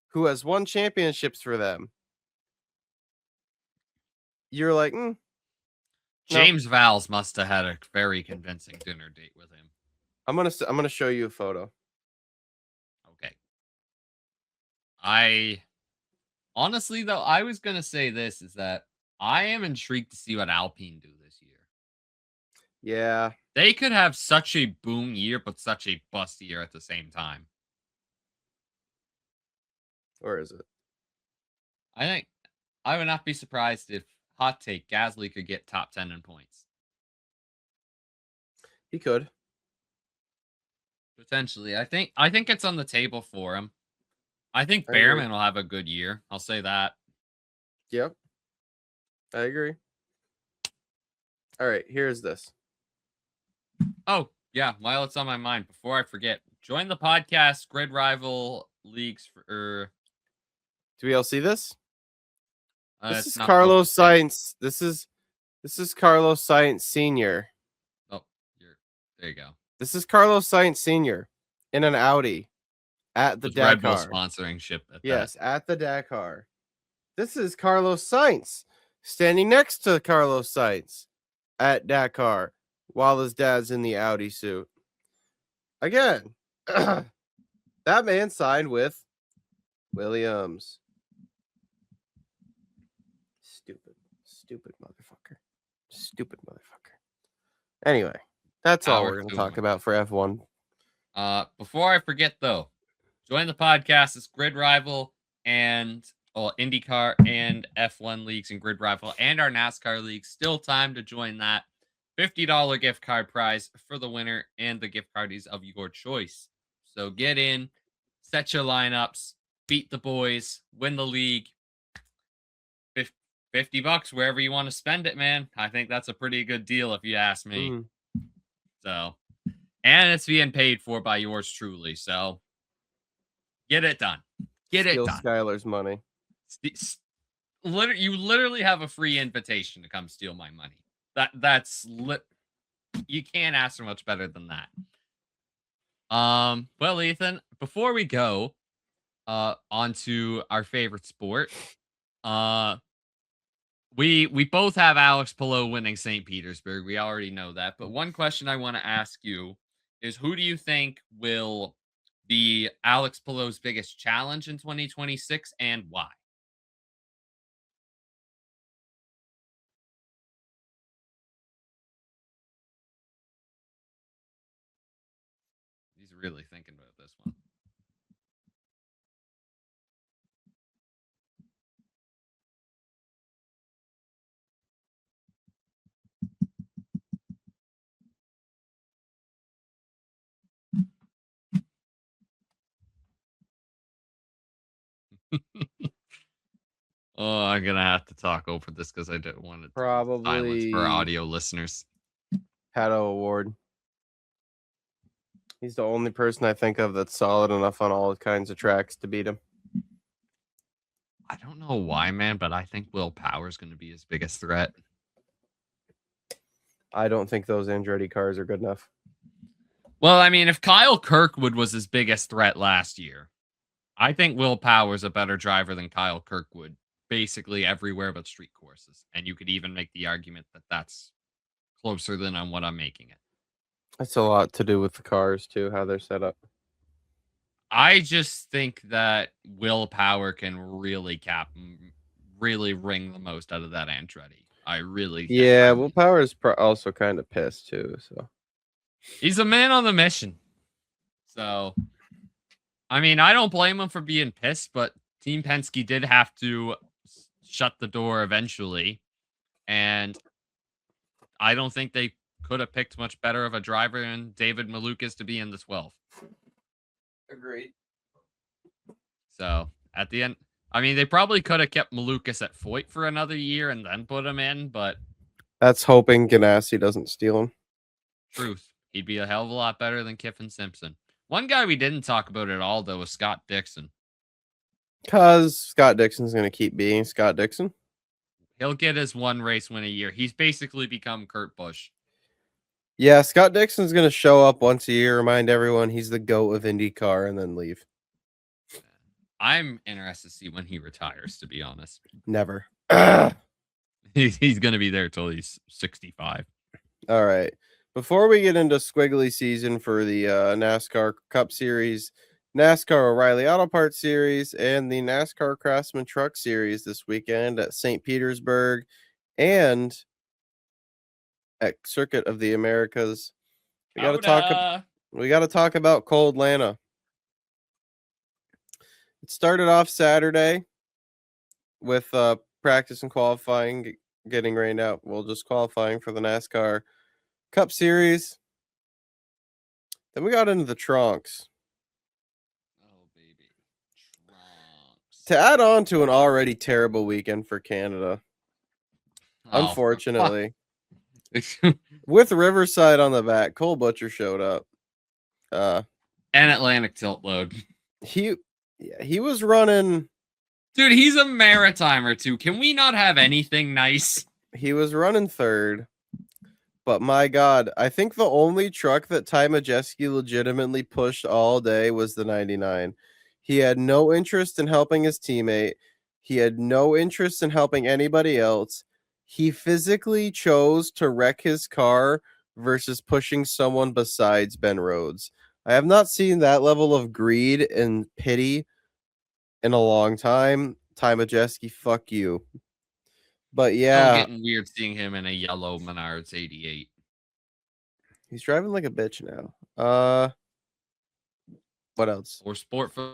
who has won championships for them. You're like, James Vowles must have had a very convincing dinner date with him. I'm gonna show you a photo. Okay. I honestly though, I was gonna say this is that I am intrigued to see what Alpine do this year. Yeah. They could have such a boom year, but such a bust year at the same time. Where is it? I think I would not be surprised if, hot take, Gasly could get top 10 in points. He could. Potentially. I think it's on the table for him. I think Behrman will have a good year. I'll say that. Yep. I agree. All right, here's this. Oh, yeah. While it's on my mind, before I forget, join the podcast GridRival Leagues for. Do we all see this? This is not Carlos Sainz. This is Carlos Sainz Sr. Oh, there you go. This is Carlos Sainz Sr. in an Audi at the Dakar. Red Bull sponsoring ship. At the Dakar. This is Carlos Sainz standing next to Carlos Sainz at Dakar while his dad's in the Audi suit. Again, that man signed with Williams. Stupid motherfucker. Stupid motherfucker. Anyway, that's all we're going to talk about for F1. Before I forget, though, join the podcast. It's GridRival and IndyCar and F1 leagues and GridRival and our NASCAR league. Still time to join that. $50 gift card prize for the winner, and the gift card is of your choice. So get in, set your lineups, beat the boys, win the league. $50 wherever you want to spend it, man. I think that's a pretty good deal if you ask me. So, and it's being paid for by yours truly. So get it done. Get it done. Skyler's money. You literally have a free invitation to come steal my money. You can't ask for much better than that. Well, Ethan, before we go onto our favorite sport, we both have Alex Palou winning St. Petersburg. We already know that. But one question I want to ask you is, who do you think will be Alex Palou's biggest challenge in 2026 and why? He's really thinking about this one. Oh, I'm gonna have to talk over this because I don't want it to be silence for our Probably audio listeners. Pato Award. He's the only person I think of that's solid enough on all kinds of tracks to beat him. I don't know why, man, but I think Will Power is going to be his biggest threat. I don't think those Andretti cars are good enough. Well, I mean, if Kyle Kirkwood was his biggest threat last year, I think Will Power is a better driver than Kyle Kirkwood, basically everywhere but street courses. And you could even make the argument that that's closer than on what I'm making it. That's a lot to do with the cars, too, how they're set up. I just think that Will Power can really wring the most out of that Andretti. I really think. Yeah, Will Power is also kind of pissed, too. So he's a man on the mission. So, I mean, I don't blame him for being pissed, but Team Penske did have to shut the door eventually. And I don't think they could have picked much better of a driver than David Malukas to be in the 12. Agreed. So, at the end, I mean, they probably could have kept Malukas at Foyt for another year and then put him in, but that's hoping Ganassi doesn't steal him. Truth. He'd be a hell of a lot better than Kiffin Simpson. One guy we didn't talk about at all, though, was Scott Dixon. Because Scott Dixon's going to keep being Scott Dixon. He'll get his one race win a year. He's basically become Kurt Busch. Yeah, Scott Dixon's going to show up once a year, remind everyone he's the GOAT of IndyCar, and then leave. I'm interested to see when he retires, to be honest. Never. He's going to be there till he's 65. All right. Before we get into squiggly season for the NASCAR Cup Series, NASCAR O'Reilly Auto Parts Series, and the NASCAR Craftsman Truck Series this weekend at St. Petersburg and at Circuit of the Americas, we got to talk about Cold Atlanta. It started off Saturday with practice and qualifying getting rained out. Well, just qualifying for the NASCAR Cup Series. Then we got into the trunks. Oh, baby. Trunks. To add on to an already terrible weekend for Canada. Unfortunately. With Riverside on the back, Cole Butcher showed up. And Atlantic tilt load. He was running. Dude, he's a maritimer too. Can we not have anything nice? He was running third. But my God, I think the only truck that Ty Majeski legitimately pushed all day was the 99. He had no interest in helping his teammate. He had no interest in helping anybody else. He physically chose to wreck his car versus pushing someone besides Ben Rhodes. I have not seen that level of greed and pity in a long time. Ty Majeski, fuck you. But yeah. Still getting weird seeing him in a yellow Menards 88. He's driving like a bitch now. What else? Or sport for.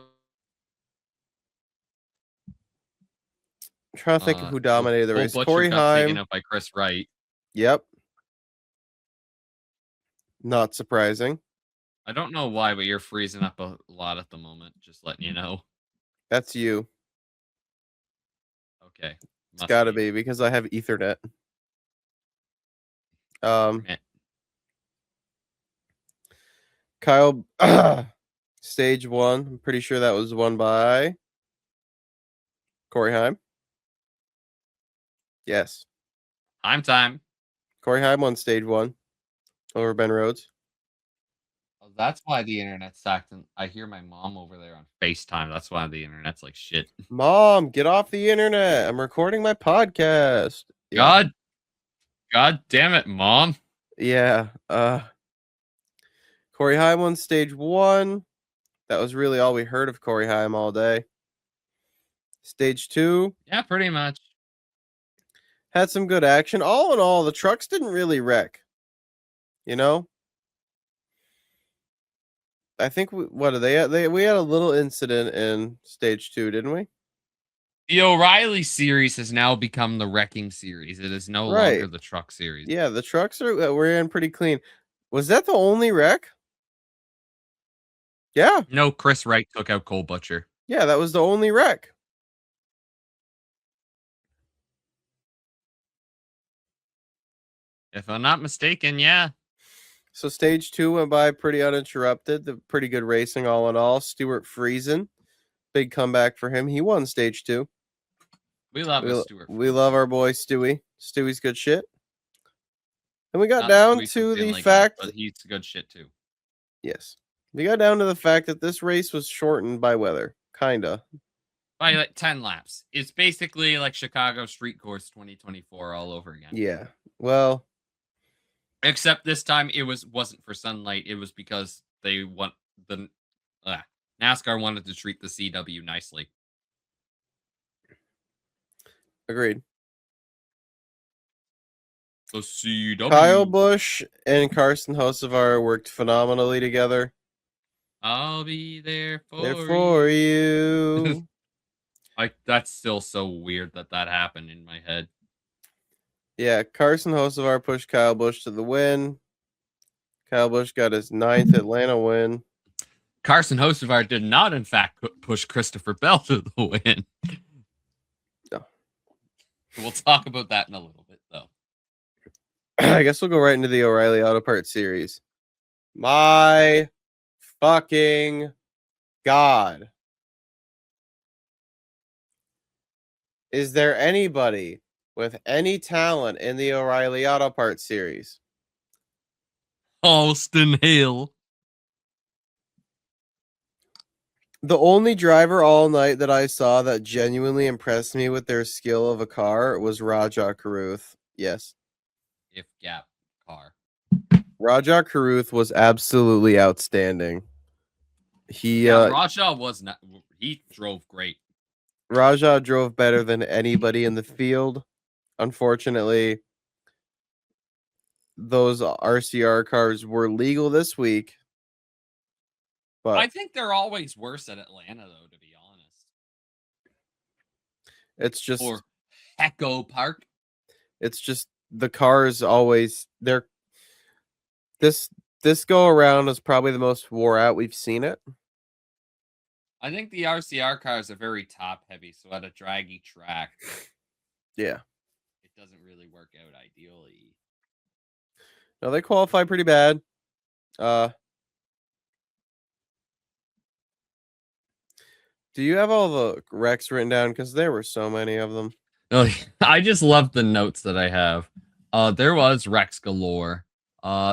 I'm trying to think of who dominated the race. Corey Heim. Taken up by Chris Wright. Yep. Not surprising. I don't know why, but you're freezing up a lot at the moment. Just letting you know. That's you. Okay. It's got to be because I have Ethernet. Kyle, stage 1. I'm pretty sure that was won by Corey Heim. Yes. Time. Corey Heim won stage 1 over Ben Rhodes. Oh, that's why the internet's stacked. And I hear my mom over there on FaceTime. That's why the internet's like shit. Mom, get off the internet. I'm recording my podcast. Yeah. God damn it, Mom. Yeah. Corey Heim won stage 1. That was really all we heard of Corey Heim all day. Stage 2. Yeah, pretty much. Had some good action. All in all, the trucks didn't really wreck. You know? I think we had a little incident in stage 2, didn't we? The O'Reilly series has now become the wrecking series. It is no longer the truck series. Yeah, the trucks were in pretty clean. Was that the only wreck? Yeah. No, Chris Wright took out Cole Butcher. Yeah, that was the only wreck. If I'm not mistaken, yeah. So stage 2 went by pretty uninterrupted. Pretty good racing all in all. Stuart Friesen, big comeback for him. He won stage 2. We love Stuart. We love our boy Stewie. Stewie's good shit. And we got down to the fact that he's good shit too. Yes. We got down to the fact that this race was shortened by weather. Kinda. By like 10 laps. It's basically like Chicago Street Course 2024 all over again. Yeah. Well, except this time it wasn't for sunlight. It was because they want NASCAR wanted to treat the CW nicely. Agreed. The CW. Kyle Busch and Carson Hocevar worked phenomenally together. I'll be there for you. That's still so weird that happened in my head. Yeah, Carson Hocevar pushed Kyle Busch to the win. Kyle Busch got his 9th Atlanta win. Carson Hocevar did not, in fact, push Christopher Bell to the win. No. We'll talk about that in a little bit, though. I guess we'll go right into the O'Reilly Auto Parts series. My fucking God. Is there anybody with any talent in the O'Reilly Auto Parts series? Austin Hill. The only driver all night that I saw that genuinely impressed me with their skill of a car was Rajah Caruth. Yes. If Gap car. Rajah Caruth was absolutely outstanding. Rajah was not. He drove great. Rajah drove better than anybody in the field. Unfortunately, those RCR cars were legal this week. But I think they're always worse at Atlanta, though, to be honest. It's just or Echo Park. It's just the cars always this go around is probably the most wore out we've seen it. I think the RCR cars are very top heavy, so at a draggy track, yeah, it doesn't really work out ideally. No, they qualify pretty bad. Do you have all the wrecks written down? Because there were so many of them. Oh, I just love the notes that I have. There was wrecks galore.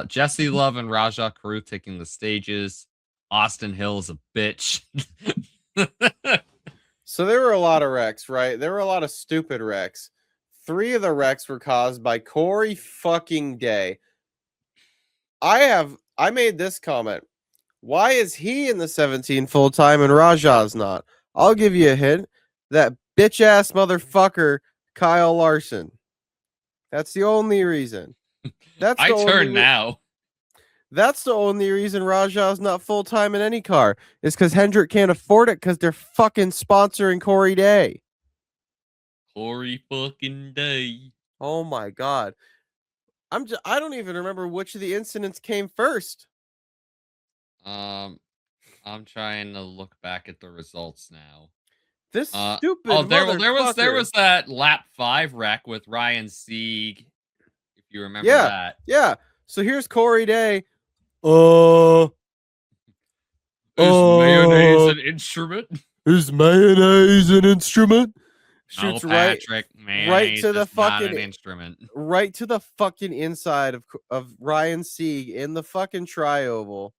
Jesse Love and Rajah Caruth taking the stages. Austin Hill is a bitch. So there were a lot of wrecks, right? There were a lot of stupid wrecks. 3 of the wrecks were caused by Corey fucking Day. I made this comment. Why is he in the 17 full time and Rajah's not? I'll give you a hint. That bitch ass motherfucker, Kyle Larson. That's the only reason. That's I turn now. That's the only reason Rajah's not full time in any car is because Hendrick can't afford it because they're fucking sponsoring Corey Day. Corey fucking Day. Oh my God. I don't even remember which of the incidents came first. I'm trying to look back at the results now. This stupid there was that lap 5 wreck with Ryan Sieg. If you remember that. Yeah. So here's Corey Day. Is mayonnaise an instrument? Is mayonnaise an instrument? Shoots Patrick, man, to the not an fucking instrument. right to the fucking inside of Ryan Sieg in the fucking tri-oval.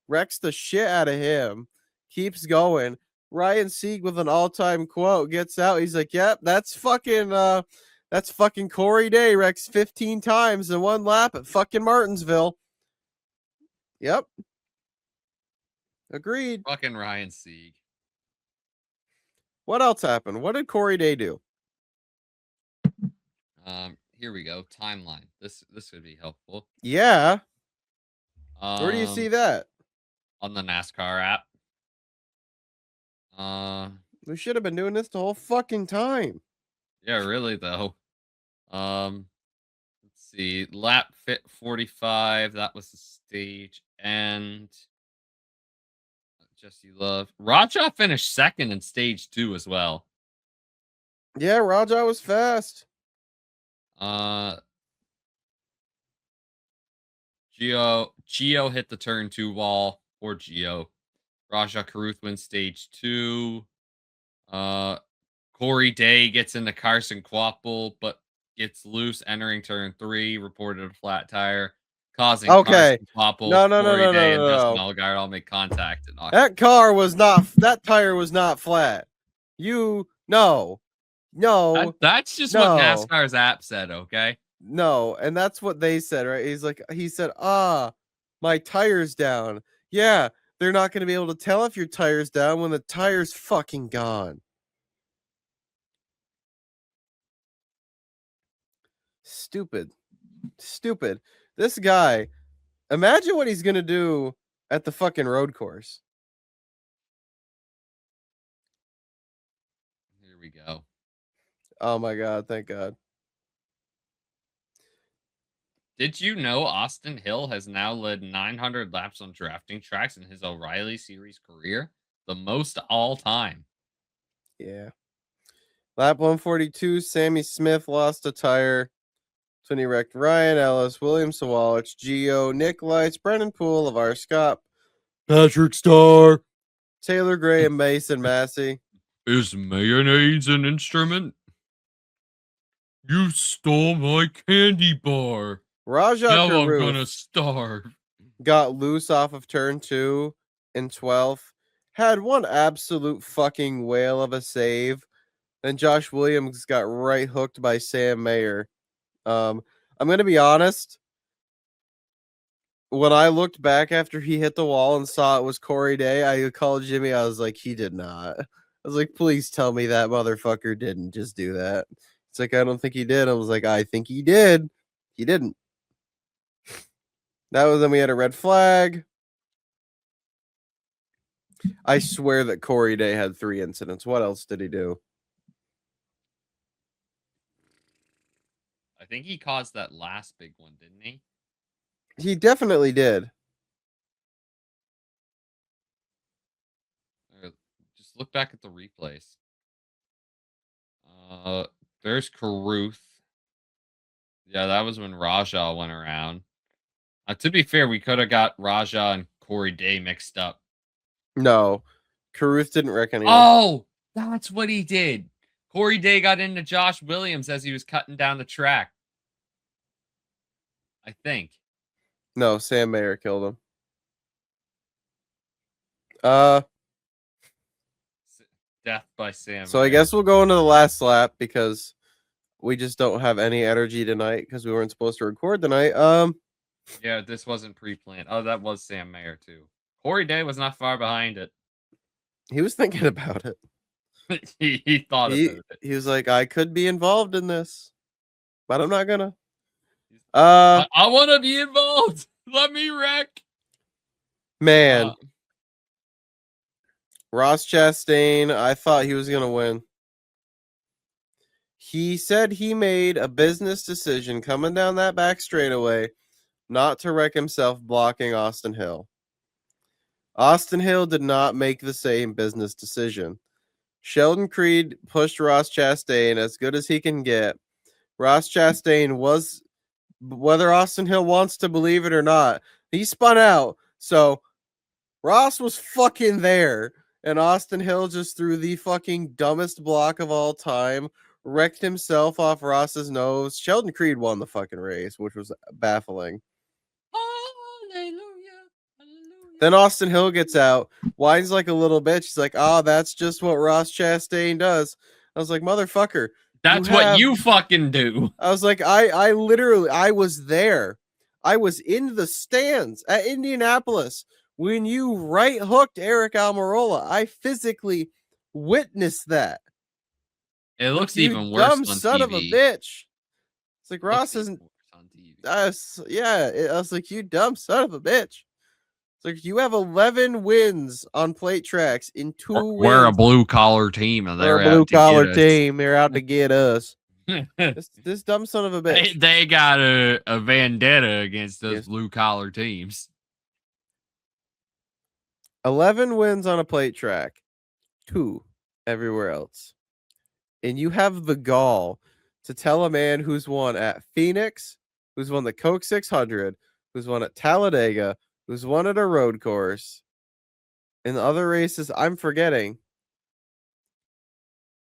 Wrecks the shit out of him. Keeps going. Ryan Sieg with an all-time quote gets out. He's like, "Yep, that's fucking Corey Day wrecks 15 times in one lap at fucking Martinsville." Yep. Agreed. Fucking Ryan Sieg. What else happened? What did Corey Day do? Here we go. Timeline. This would be helpful. Yeah. Where do you see that? On the NASCAR app. We should have been doing this the whole fucking time. Yeah, really though. Let's see. Lap fit 45. That was the stage end. Jesse Love. Raja finished second in stage 2 as well. Yeah, Raja was fast. Gio hit the turn 2 wall for Gio. Raja Caruth wins stage 2. Corey Day gets into Carson Kvapil, but gets loose entering turn 3. Reported a flat tire, causing Carson Kvapil, Corey Day, and Justin Allgaier all make contact. That tire was not flat. No. That's just what NASCAR's app said. Okay. No, and that's what they said, right? He said, my tire's down. Yeah, they're not going to be able to tell if your tire's down when the tire's fucking gone. Stupid. This guy, imagine what he's going to do at the fucking road course. Here we go. Oh my God, thank God. Did you know Austin Hill has now led 900 laps on drafting tracks in his O'Reilly Series career? The most all time. Yeah. Lap 142, Sammy Smith lost a tire. So he wrecked Ryan Ellis, William Sawalich, Gio, Nick Lights, Brendan Poole, LeVar Scott, Patrick Starr, Taylor Gray, and Mason Massey. Is mayonnaise an instrument? You stole my candy bar. Raja now Caruth I'm gonna starve. Got loose off of turn 2 in 12th. Had one absolute fucking whale of a save. Then Josh Williams got right hooked by Sam Mayer. I'm gonna be honest. When I looked back after he hit the wall and saw it was Corey Day, I called Jimmy. I was like, he did not. I was like, please tell me that motherfucker didn't just do that. It's like, I don't think he did. I was like, I think he did. He didn't. Then we had a red flag. I swear that Corey Day had 3 incidents. What else did he do? I think he caused that last big one, didn't he? He definitely did. Just look back at the replays. There's Caruth. Yeah, that was when Raja went around. To be fair, we could have got Raja and Corey Day mixed up. No, Caruth didn't wreck anyone. Oh, that's what he did. Corey Day got into Josh Williams as he was cutting down the track. I think. No, Sam Mayer killed him. Death by Sam. So Mayer. I guess we'll go into the last lap because we just don't have any energy tonight because we weren't supposed to record tonight. Yeah, this wasn't pre-planned. Oh, that was Sam Mayer too. Corey Day was not far behind it. He was thinking about it. he thought about it. He was like, I could be involved in this, but I'm not gonna. I want to be involved. Let me wreck. Man. Ross Chastain, I thought he was gonna win. He said he made a business decision coming down that back straightaway not to wreck himself blocking Austin Hill. Austin Hill did not make the same business decision. Sheldon Creed pushed Ross Chastain as good as he can get. Ross Chastain was, whether Austin Hill wants to believe it or not, he spun out. So Ross was fucking there. and Austin Hill just threw the fucking dumbest block of all time, wrecked himself off Ross's nose. Sheldon Creed won the fucking race, which was baffling. Hallelujah. Then Austin Hill gets out, whines like a little bitch. He's like, "Oh, that's just what Ross Chastain does." I was like, "Motherfucker, That's what you fucking do." I was like, I literally, I was there. I was in the stands at Indianapolis when you right hooked Eric Almirola. I physically witnessed that. It looks You even worse dumb on son TV. of a bitch. It's like Ross Looks isn't. even worse on TV. I was like, you dumb son of a bitch. It's like you have 11 wins on plate tracks in 2 wins. We're a blue collar team, and We're they're a blue out to get collar us. team. They're out to get us. This dumb son of a bitch. They got a vendetta against those Yes. blue collar teams. 11 wins on a plate track, 2 everywhere else. And you have the gall to tell a man who's won at Phoenix, who's won the Coke 600, who's won at Talladega, who's won at a road course, in the other races I'm forgetting,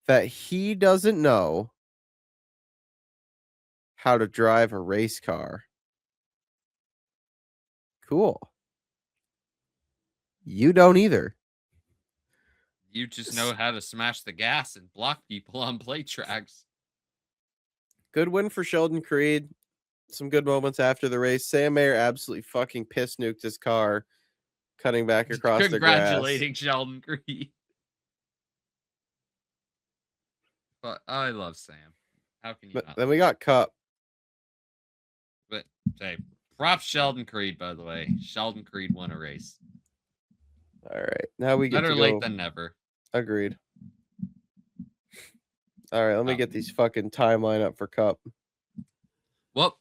that he doesn't know how to drive a race car. Cool. You don't either. You just know how to smash the gas and block people on plate tracks. Good win for Sheldon Creed. Some good moments after the race. Sam Mayer absolutely fucking piss nuked his car, cutting back across the grass. Congratulating Sheldon Creed. But I love Sam. How can you But not? then we got Cup. But hey, props Sheldon Creed, by the way. Sheldon Creed won a race. All right. Now we get Better to late go. than never. Agreed. All right, let me get these fucking timeline up for Cup. Well,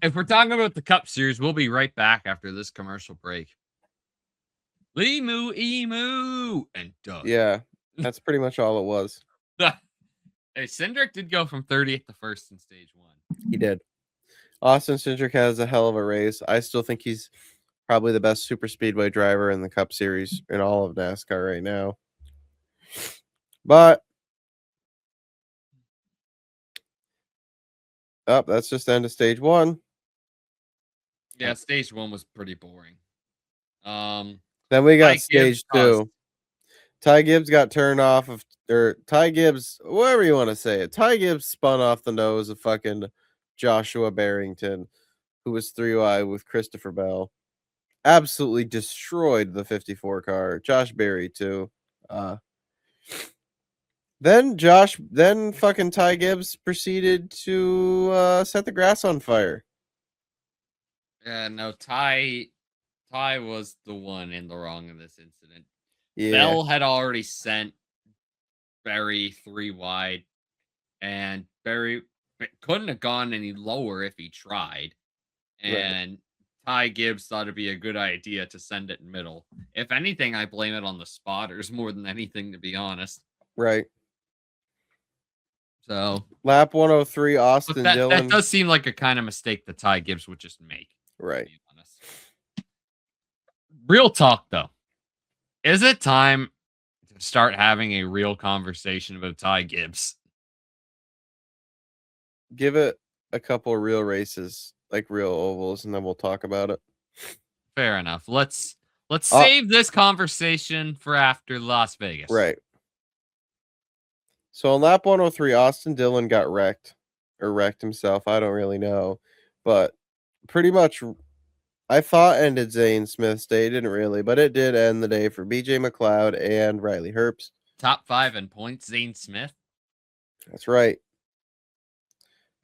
if we're talking about the Cup Series, we'll be right back after this commercial break. Emu, and Doug. Yeah, that's pretty much all it was. Hey, Cindric did go from 30th to first in stage 1. He did. Austin Cindric has a hell of a race. I still think he's probably the best super speedway driver in the Cup Series in all of NASCAR right now. But that's just the end of stage 1. Yeah, stage 1 was pretty boring. Then we got Ty stage Gibbs 2. Ty Gibbs got turned off of, or Ty Gibbs, whatever you want to say it. Ty Gibbs spun off the nose of fucking Joshua Barrington, who was 3 wide with Christopher Bell. Absolutely destroyed the 54 car. Josh Berry too. Then fucking Ty Gibbs proceeded to set the grass on fire. Yeah, no, Ty was the one in the wrong in this incident. Yeah. Bell had already sent Berry 3 wide, and Berry couldn't have gone any lower if he tried. And Ty Gibbs thought it'd be a good idea to send it middle. If anything, I blame it on the spotters more than anything, to be honest. Right. So lap 103, Austin Dillon. That does seem like a kind of mistake that Ty Gibbs would just make. Right. To be honest. Real talk, though. Is it time to start having a real conversation about Ty Gibbs? Give it a couple real races, like real ovals, and then we'll talk about it. Fair enough. Let's save this conversation for after Las Vegas. Right. So on lap 103, Austin Dillon got wrecked himself. I don't really know, but pretty much I thought ended Zane Smith's day. Didn't really, but it did end the day for BJ McLeod and Riley Herbst. Top 5 in points, Zane Smith. That's right.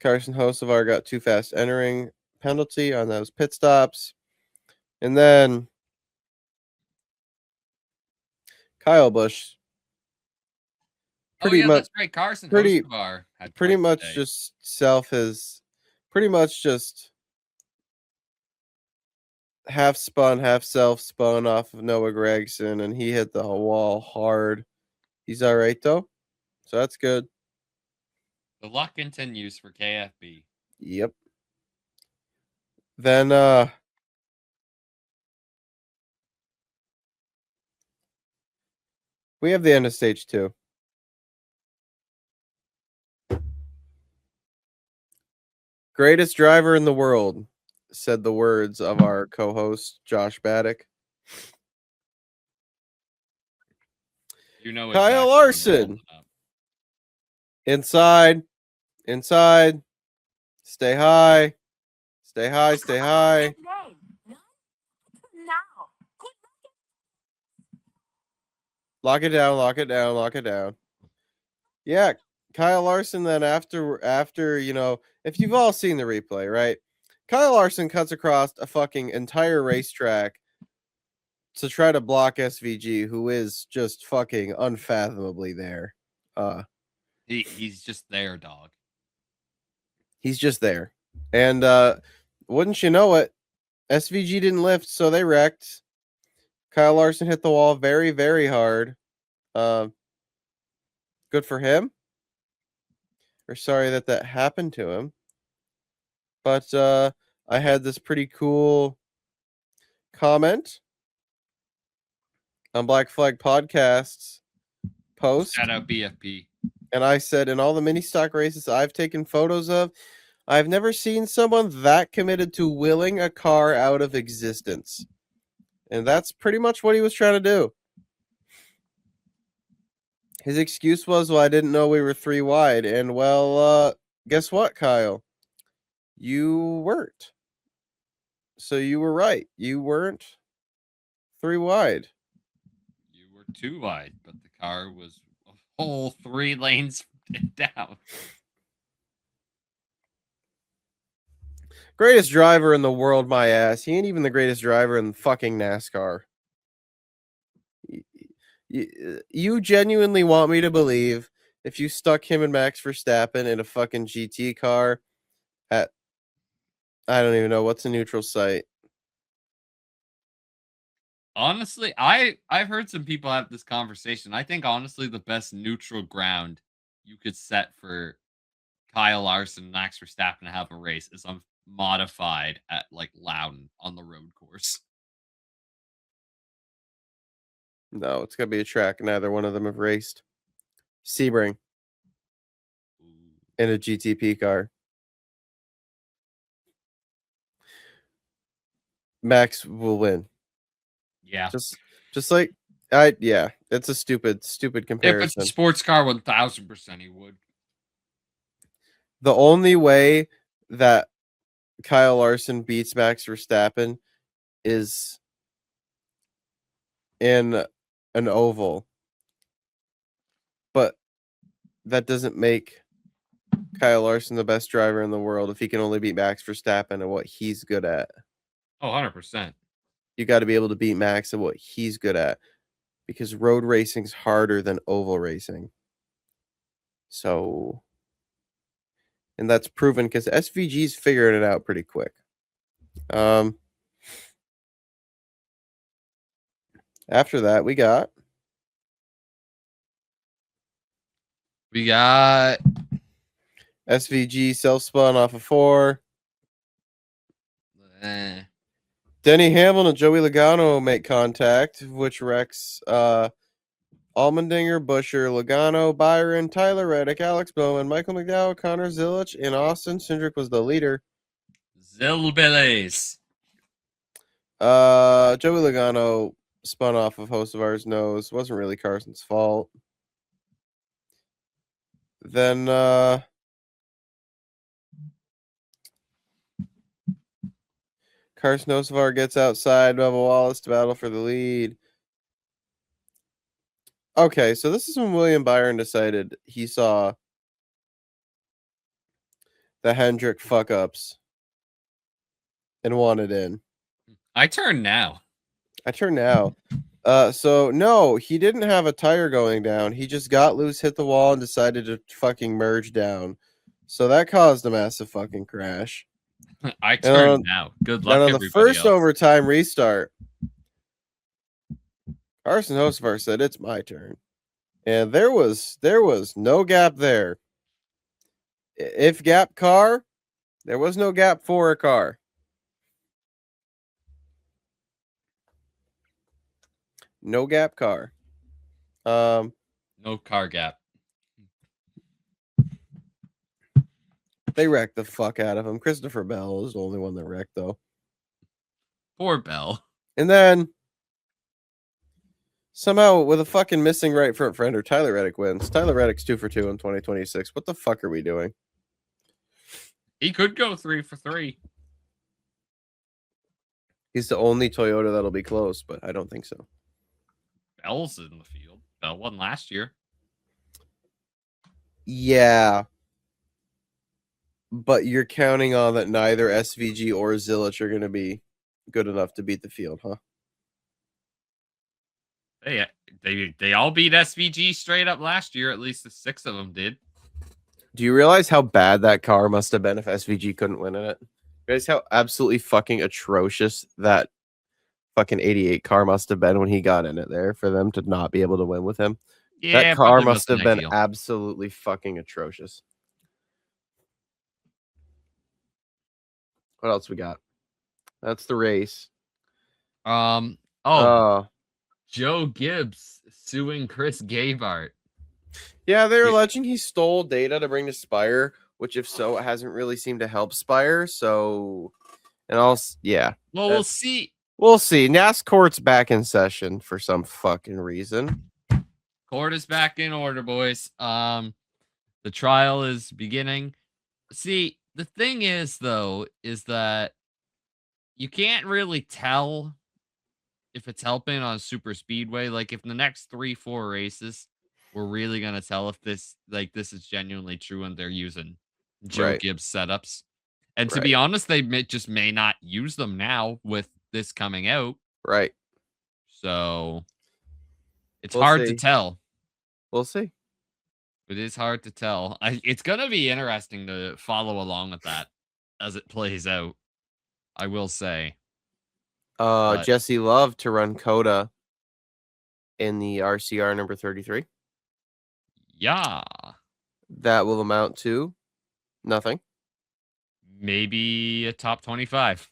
Carson Hocevar got too fast entering penalty on those pit stops. And then Kyle Busch pretty much that's right. Carson Hocevar had pretty points much today. just pretty much just half spun, half self spun off of Noah Gregson, and he hit the wall hard. He's all right though, so that's good. The luck continues for KFB. Yep. Then We have the end of stage 2. Greatest driver in the world, said the words of our co-host Josh Baddick. You know Kyle exactly what I'm Larson. holding up. Inside. Stay high. Stay high. Lock it down. Yeah, Kyle Larson then after, if you've all seen the replay, right? Kyle Larson cuts across a fucking entire racetrack to try to block SVG, who is just fucking unfathomably there. He's just there, dog. He's just there. And wouldn't you know it, SVG didn't lift, so they wrecked. Kyle Larson hit the wall very, very hard. Good for him. We're sorry that happened to him. But I had this pretty cool comment on Black Flag Podcast's post. Shout out BFP. And I said, in all the mini stock races I've taken photos of, I've never seen someone that committed to willing a car out of existence. And that's pretty much what he was trying to do. His excuse was, well, I didn't know we were 3 wide. And, well, guess what, Kyle? You weren't. So you were right. You weren't 3 wide. You were 2 wide, but the car was a whole 3 lanes down. Greatest driver in the world, my ass. He ain't even the greatest driver in fucking NASCAR. You genuinely want me to believe if you stuck him and Max Verstappen in a fucking GT car at, I don't even know, what's a neutral site? Honestly, I've heard some people have this conversation. I think honestly the best neutral ground you could set for Kyle Larson and Max Verstappen to have a race is modified at like Loudon on the road course. No, it's gonna be a track. Neither one of them have raced. Sebring in a GTP car. Max will win. Yeah. Just like it's a stupid comparison. If it's a sports car, 1000% he would. The only way that Kyle Larson beats Max Verstappen is in an oval. But that doesn't make Kyle Larson the best driver in the world if he can only beat Max Verstappen at what he's good at. Oh, 100%. You got to be able to beat Max at what he's good at, because road racing's harder than oval racing. So, and that's proven because SVG's figuring it out pretty quick. After that, we got SVG self-spun off of 4. Denny Hamlin and Joey Logano make contact, which wrecks Allmendinger, Buscher, Logano, Byron, Tyler Reddick, Alex Bowman, Michael McDowell, Connor Zilich, and Austin Cindric was the leader. Zilbilis. Joey Logano spun off of Hocevar's nose. Wasn't really Carson's fault. Then Carson Hocevar gets outside Bubba Wallace to battle for the lead. Okay, so this is when William Byron decided he saw the Hendrick fuck-ups and wanted in. I turn now. So no, he didn't have a tire going down. He just got loose, hit the wall, and decided to fucking merge down. So that caused a massive fucking crash. I turn now. Good luck, and on the first overtime restart, Carson Hocevar said, "It's my turn," and there was no gap there. If gap car, there was no gap for a car. No gap car. No car gap. They wrecked the fuck out of him. Christopher Bell is the only one that wrecked, though. Poor Bell. And then somehow, with a fucking missing right front fender, Tyler Reddick wins. Tyler Reddick's 2 for 2 in 2026. What the fuck are we doing? He could go 3 for 3. He's the only Toyota that'll be close, but I don't think so. Bell's in the field. Bell won last year. Yeah. But you're counting on that neither SVG or Zilich are going to be good enough to beat the field, huh? They all beat SVG straight up last year. At least the 6 of them did. Do you realize how bad that car must have been if SVG couldn't win in it? You realize how absolutely fucking atrocious that fucking 88 car must have been when he got in it there for them to not be able to win with him? Yeah, that car probably must have wasn't been ideal. absolutely fucking atrocious. What else we got? That's the race. Joe Gibbs suing Chris Gabehart. Yeah, they're alleging he stole data to bring to Spire, which if so, it hasn't really seemed to help Spire. So, and also, yeah. Well, we'll see. We'll see. NASCAR's back in session for some fucking reason. Court is back in order, boys. The trial is beginning. See, the thing is, though, is that you can't really tell if it's helping on super speedway. Like, if the next 3-4 races, we're really gonna tell if this is genuinely true and they're using Joe Gibbs setups. And to be honest, they just may not use them now with this coming out. Right. So it's hard to tell. We'll see. It is hard to tell. It's gonna be interesting to follow along with that as it plays out. I will say. Jesse Love to run COTA in the RCR number 33. Yeah. That will amount to nothing. Maybe a top 25.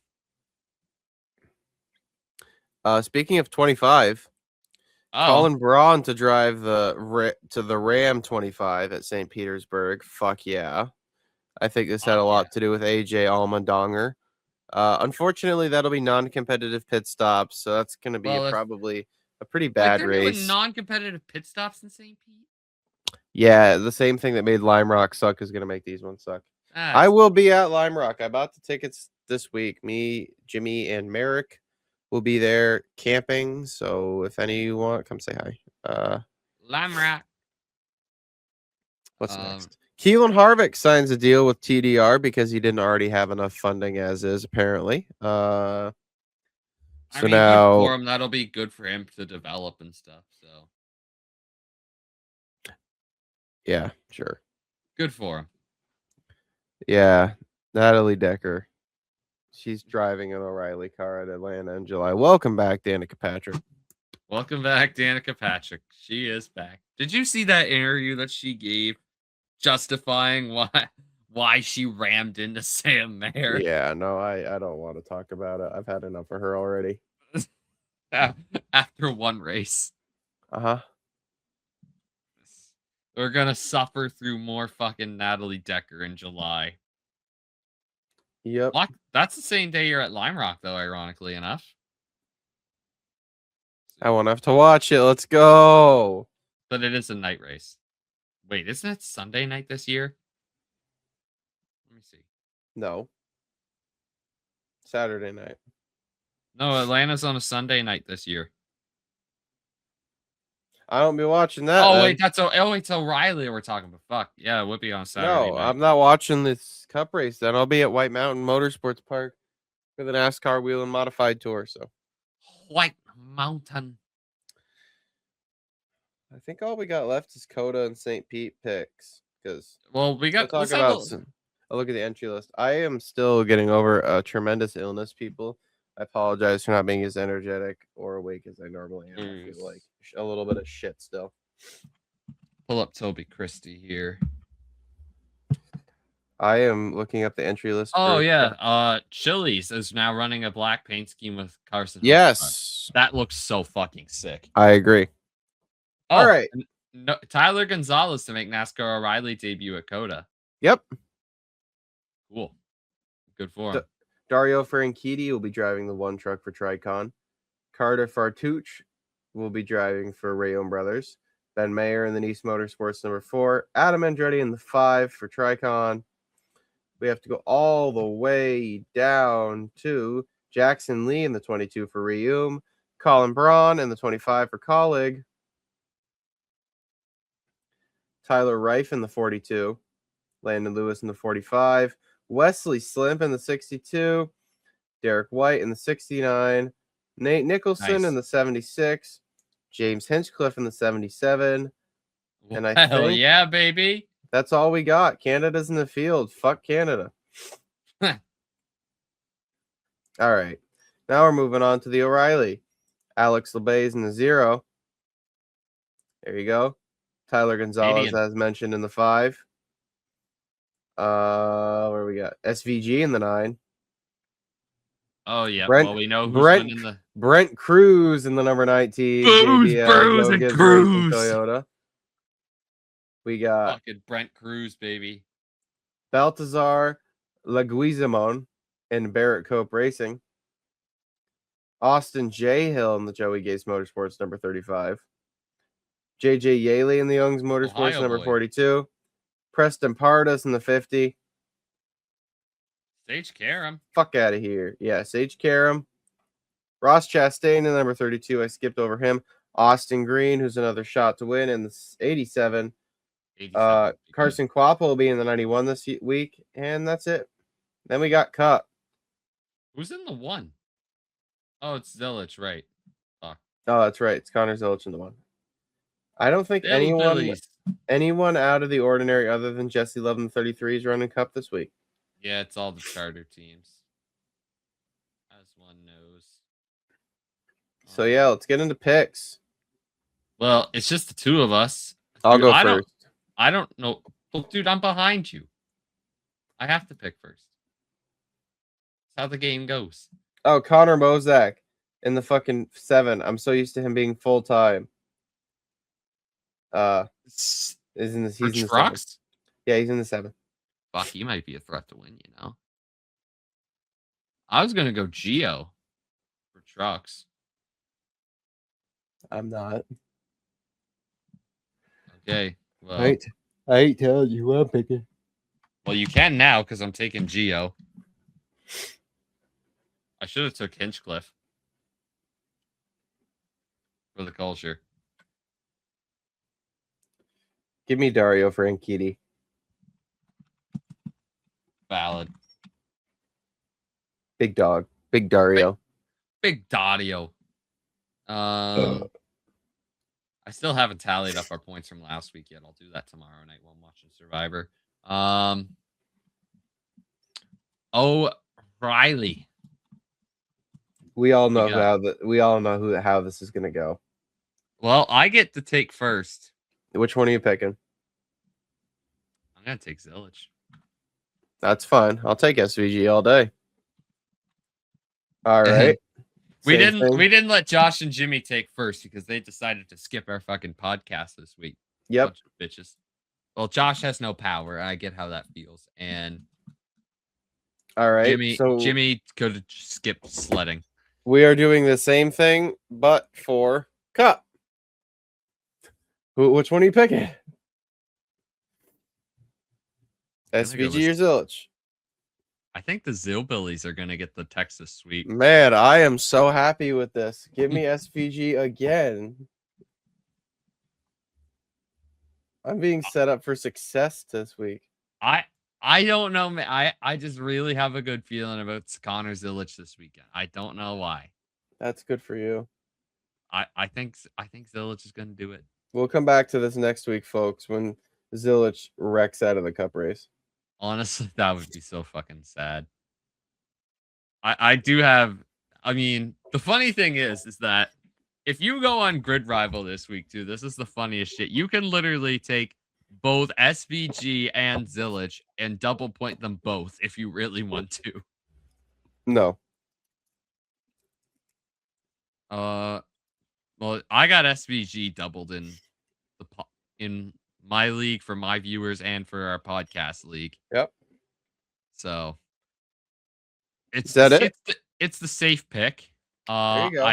Speaking of 25, Colin Braun to drive the Ram 25 at St. Petersburg. Fuck yeah. I think this had a lot to do with AJ Allmendonger. Unfortunately, that'll be non-competitive pit stops, so that's going to be probably a pretty bad race. Doing non-competitive pit stops in St. Pete? Yeah, the same thing that made Lime Rock suck is going to make these ones suck. I will be at Lime Rock. I bought the tickets this week. Me, Jimmy, and Merrick will be there camping. So if any of you want, come say hi. Lime Rock. What's next? Keelan Harvick signs a deal with TDR because he didn't already have enough funding as is, apparently. So I mean, now good for him. That'll be good for him to develop and stuff. So yeah, sure. Good for him. Yeah, Natalie Decker. She's driving an O'Reilly car at Atlanta in July. Welcome back, Danica Patrick. Welcome back, Danica Patrick. She is back. Did you see that interview that she gave justifying why she rammed into Sam Mayer? Yeah, no, I don't want to talk about it. I've had enough of her already. After one race. Uh-huh. We're going to suffer through more fucking Natalie Decker in July. Yep. That's the same day you're at Lime Rock, though, ironically enough. I won't have to watch it. Let's go. But it is a night race. Wait, isn't it Sunday night this year? Let me see. No. Saturday night. No, Atlanta's on a Sunday night this year. I don't be watching that. Oh, wait, it's O'Reilly we're talking about. Fuck. Yeah, it would be on Saturday night. I'm not watching this cup race then. I'll be at White Mountain Motorsports Park for the NASCAR Wheel and Modified Tour. So White Mountain. I think all we got left is COTA and St. Pete picks. Because we got I'll look at the entry list. I am still getting over a tremendous illness, people. I apologize for not being as energetic or awake as I normally am. I feel like a little bit of shit still. Pull up Toby Christie here. I am looking up the entry list. Oh, yeah. Chili's is now running a black paint scheme with Carson. Yes. That looks so fucking sick. I agree. Oh, All right. no, Tyler Gonzalez to make NASCAR O'Reilly debut at COTA. Yep. Cool. Good for him. Dario Franchitti will be driving the one truck for Tricon. Carter Fartucci will be driving for Rayom Brothers. Ben Mayer in the Nice Motorsports number 4. Adam Andretti in the 5 for Tricon. We have to go all the way down to Jackson Lee in the 22 for Reum. Colin Braun in the 25 for Colleague. Tyler Reif in the 42. Landon Lewis in the 45. Wesley Slimp in the 62. Derek White in the 69. Nate Nicholson in the 76. James Hinchcliffe in the 77. And I Hell think yeah, baby. that's all we got. Canada's in the field. Fuck Canada. All right. Now we're moving on to the O'Reilly. Alex LeBay's in the 0. There you go. Tyler Gonzalez, Canadian. as mentioned, in the 5. Where we got? SVG in the 9. Oh yeah. Brent- well, we know who's Brent- winning the Brent Cruz in the number 19. Bruce Joe and Gibbs Cruz. Racing Toyota. We got fucking Brent Cruz, baby. Baltazar Leguizamon in Barrett Cope Racing. Austin J. Hill in the Joey Gase Motorsports number 35. JJ Yaley in the Young's Motorsports Ohio number boy. 42. Preston Pardas in the 50. Sage Karam. Fuck out of here. Yeah, Sage Karam. Ross Chastain in number 32. I skipped over him. Austin Green, who's another shot to win in the 87. 87. Carson Quapple will be in the 91 this week, and that's it. Then we got Cup. Who's in the 1? Oh, it's Zilich, right? Oh, that's right. It's Connor Zilich in the 1. I don't think Billies. anyone out of the ordinary other than Jesse Love in the 33 is running Cup this week. Yeah, it's all the charter teams, as one knows. So yeah, let's get into picks. Well, it's just the two of us. I'll Dude, go I first. don't know. Well, dude, I'm behind you. I have to pick first. That's how the game goes. Oh, Connor Mozak in the fucking 7. I'm so used to him being full time. He's in the 7. Trucks? Yeah, he's in the 7. Fuck, he might be a threat to win, you know? I was going to go Geo for trucks. I'm not. Okay. Well, I ain't telling you what I'm picking. well, you can now because I'm taking Geo. I should have took Hinchcliffe for the culture. Give me Dario Franchitti. Valid. Big dog. Big Dario. Big Dario. I still haven't tallied up our points from last week yet. I'll do that tomorrow night while I'm watching Survivor. O'Reilly. We all know got- how this is gonna go. Well, I get to take first. Which one are you picking? I'm gonna take Zilich. That's fine. I'll take SVG all day. All right. We Same thing. didn't let Josh and Jimmy take first because they decided to skip our fucking podcast this week. Yep. Bunch of bitches. Well, Josh has no power. I get how that feels. And All right. Jimmy could have skipped sledding. We are doing the same thing, but for Cup. Which one are you picking? SVG or Zilich? I think the Zillbillies are gonna get the Texas sweep. Man, I am so happy with this. Give me SVG again. I'm being set up for success this week. I don't know, man. I just really have a good feeling about Connor Zilich this weekend. I don't know why. That's good for you. I think Zilich is gonna do it. We'll come back to this next week, folks, when Zilich wrecks out of the Cup race. Honestly, that would be so fucking sad. I do have. I mean, the funny thing is that if you go on GridRival this week too, this is the funniest shit. You can literally take both SVG and Zilich and double point them both if you really want to. No. Well, I got SVG doubled in in my league for my viewers and for our podcast league. Yep. So Is that it? It's the safe pick. There you go.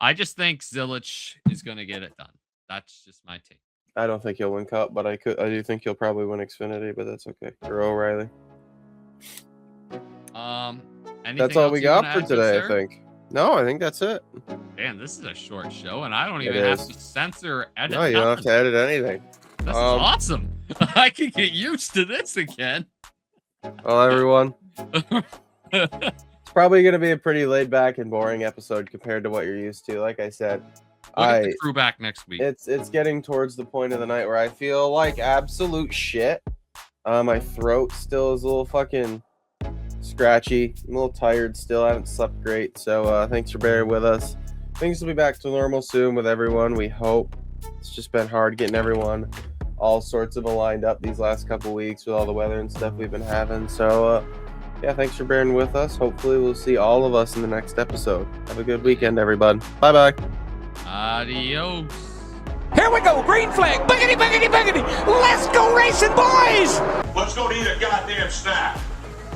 I just think Zilich is going to get it done. That's just my take. I don't think he'll win Cup, but I do think he'll probably win Xfinity, but that's okay. Or O'Reilly. Anything That's all else we you got wanna for add, today, good I sir? think. No, I think that's it. Man, this is a short show, and I don't It even have is. to center or edit. No, you don't have to edit anything. This is awesome. I can get used to this again. Well, everyone, it's probably going to be a pretty laid back and boring episode compared to what you're used to. Like I said, We'll get the crew back next week. It's getting towards the point of the night where I feel like absolute shit. My throat still is a little fucking scratchy. I'm a little tired still. I haven't slept great. So thanks for bearing with us. Things will be back to normal soon with everyone, we hope. It's just been hard getting everyone all sorts of aligned up these last couple weeks with all the weather and stuff we've been having. So yeah, thanks for bearing with us. Hopefully we'll see all of us in the next episode. Have a good weekend, everybody. Bye-bye. Adios. Here we go, green flag. Boogity, boogity, boogity. Let's go racing, boys. Let's go to eat a goddamn snack.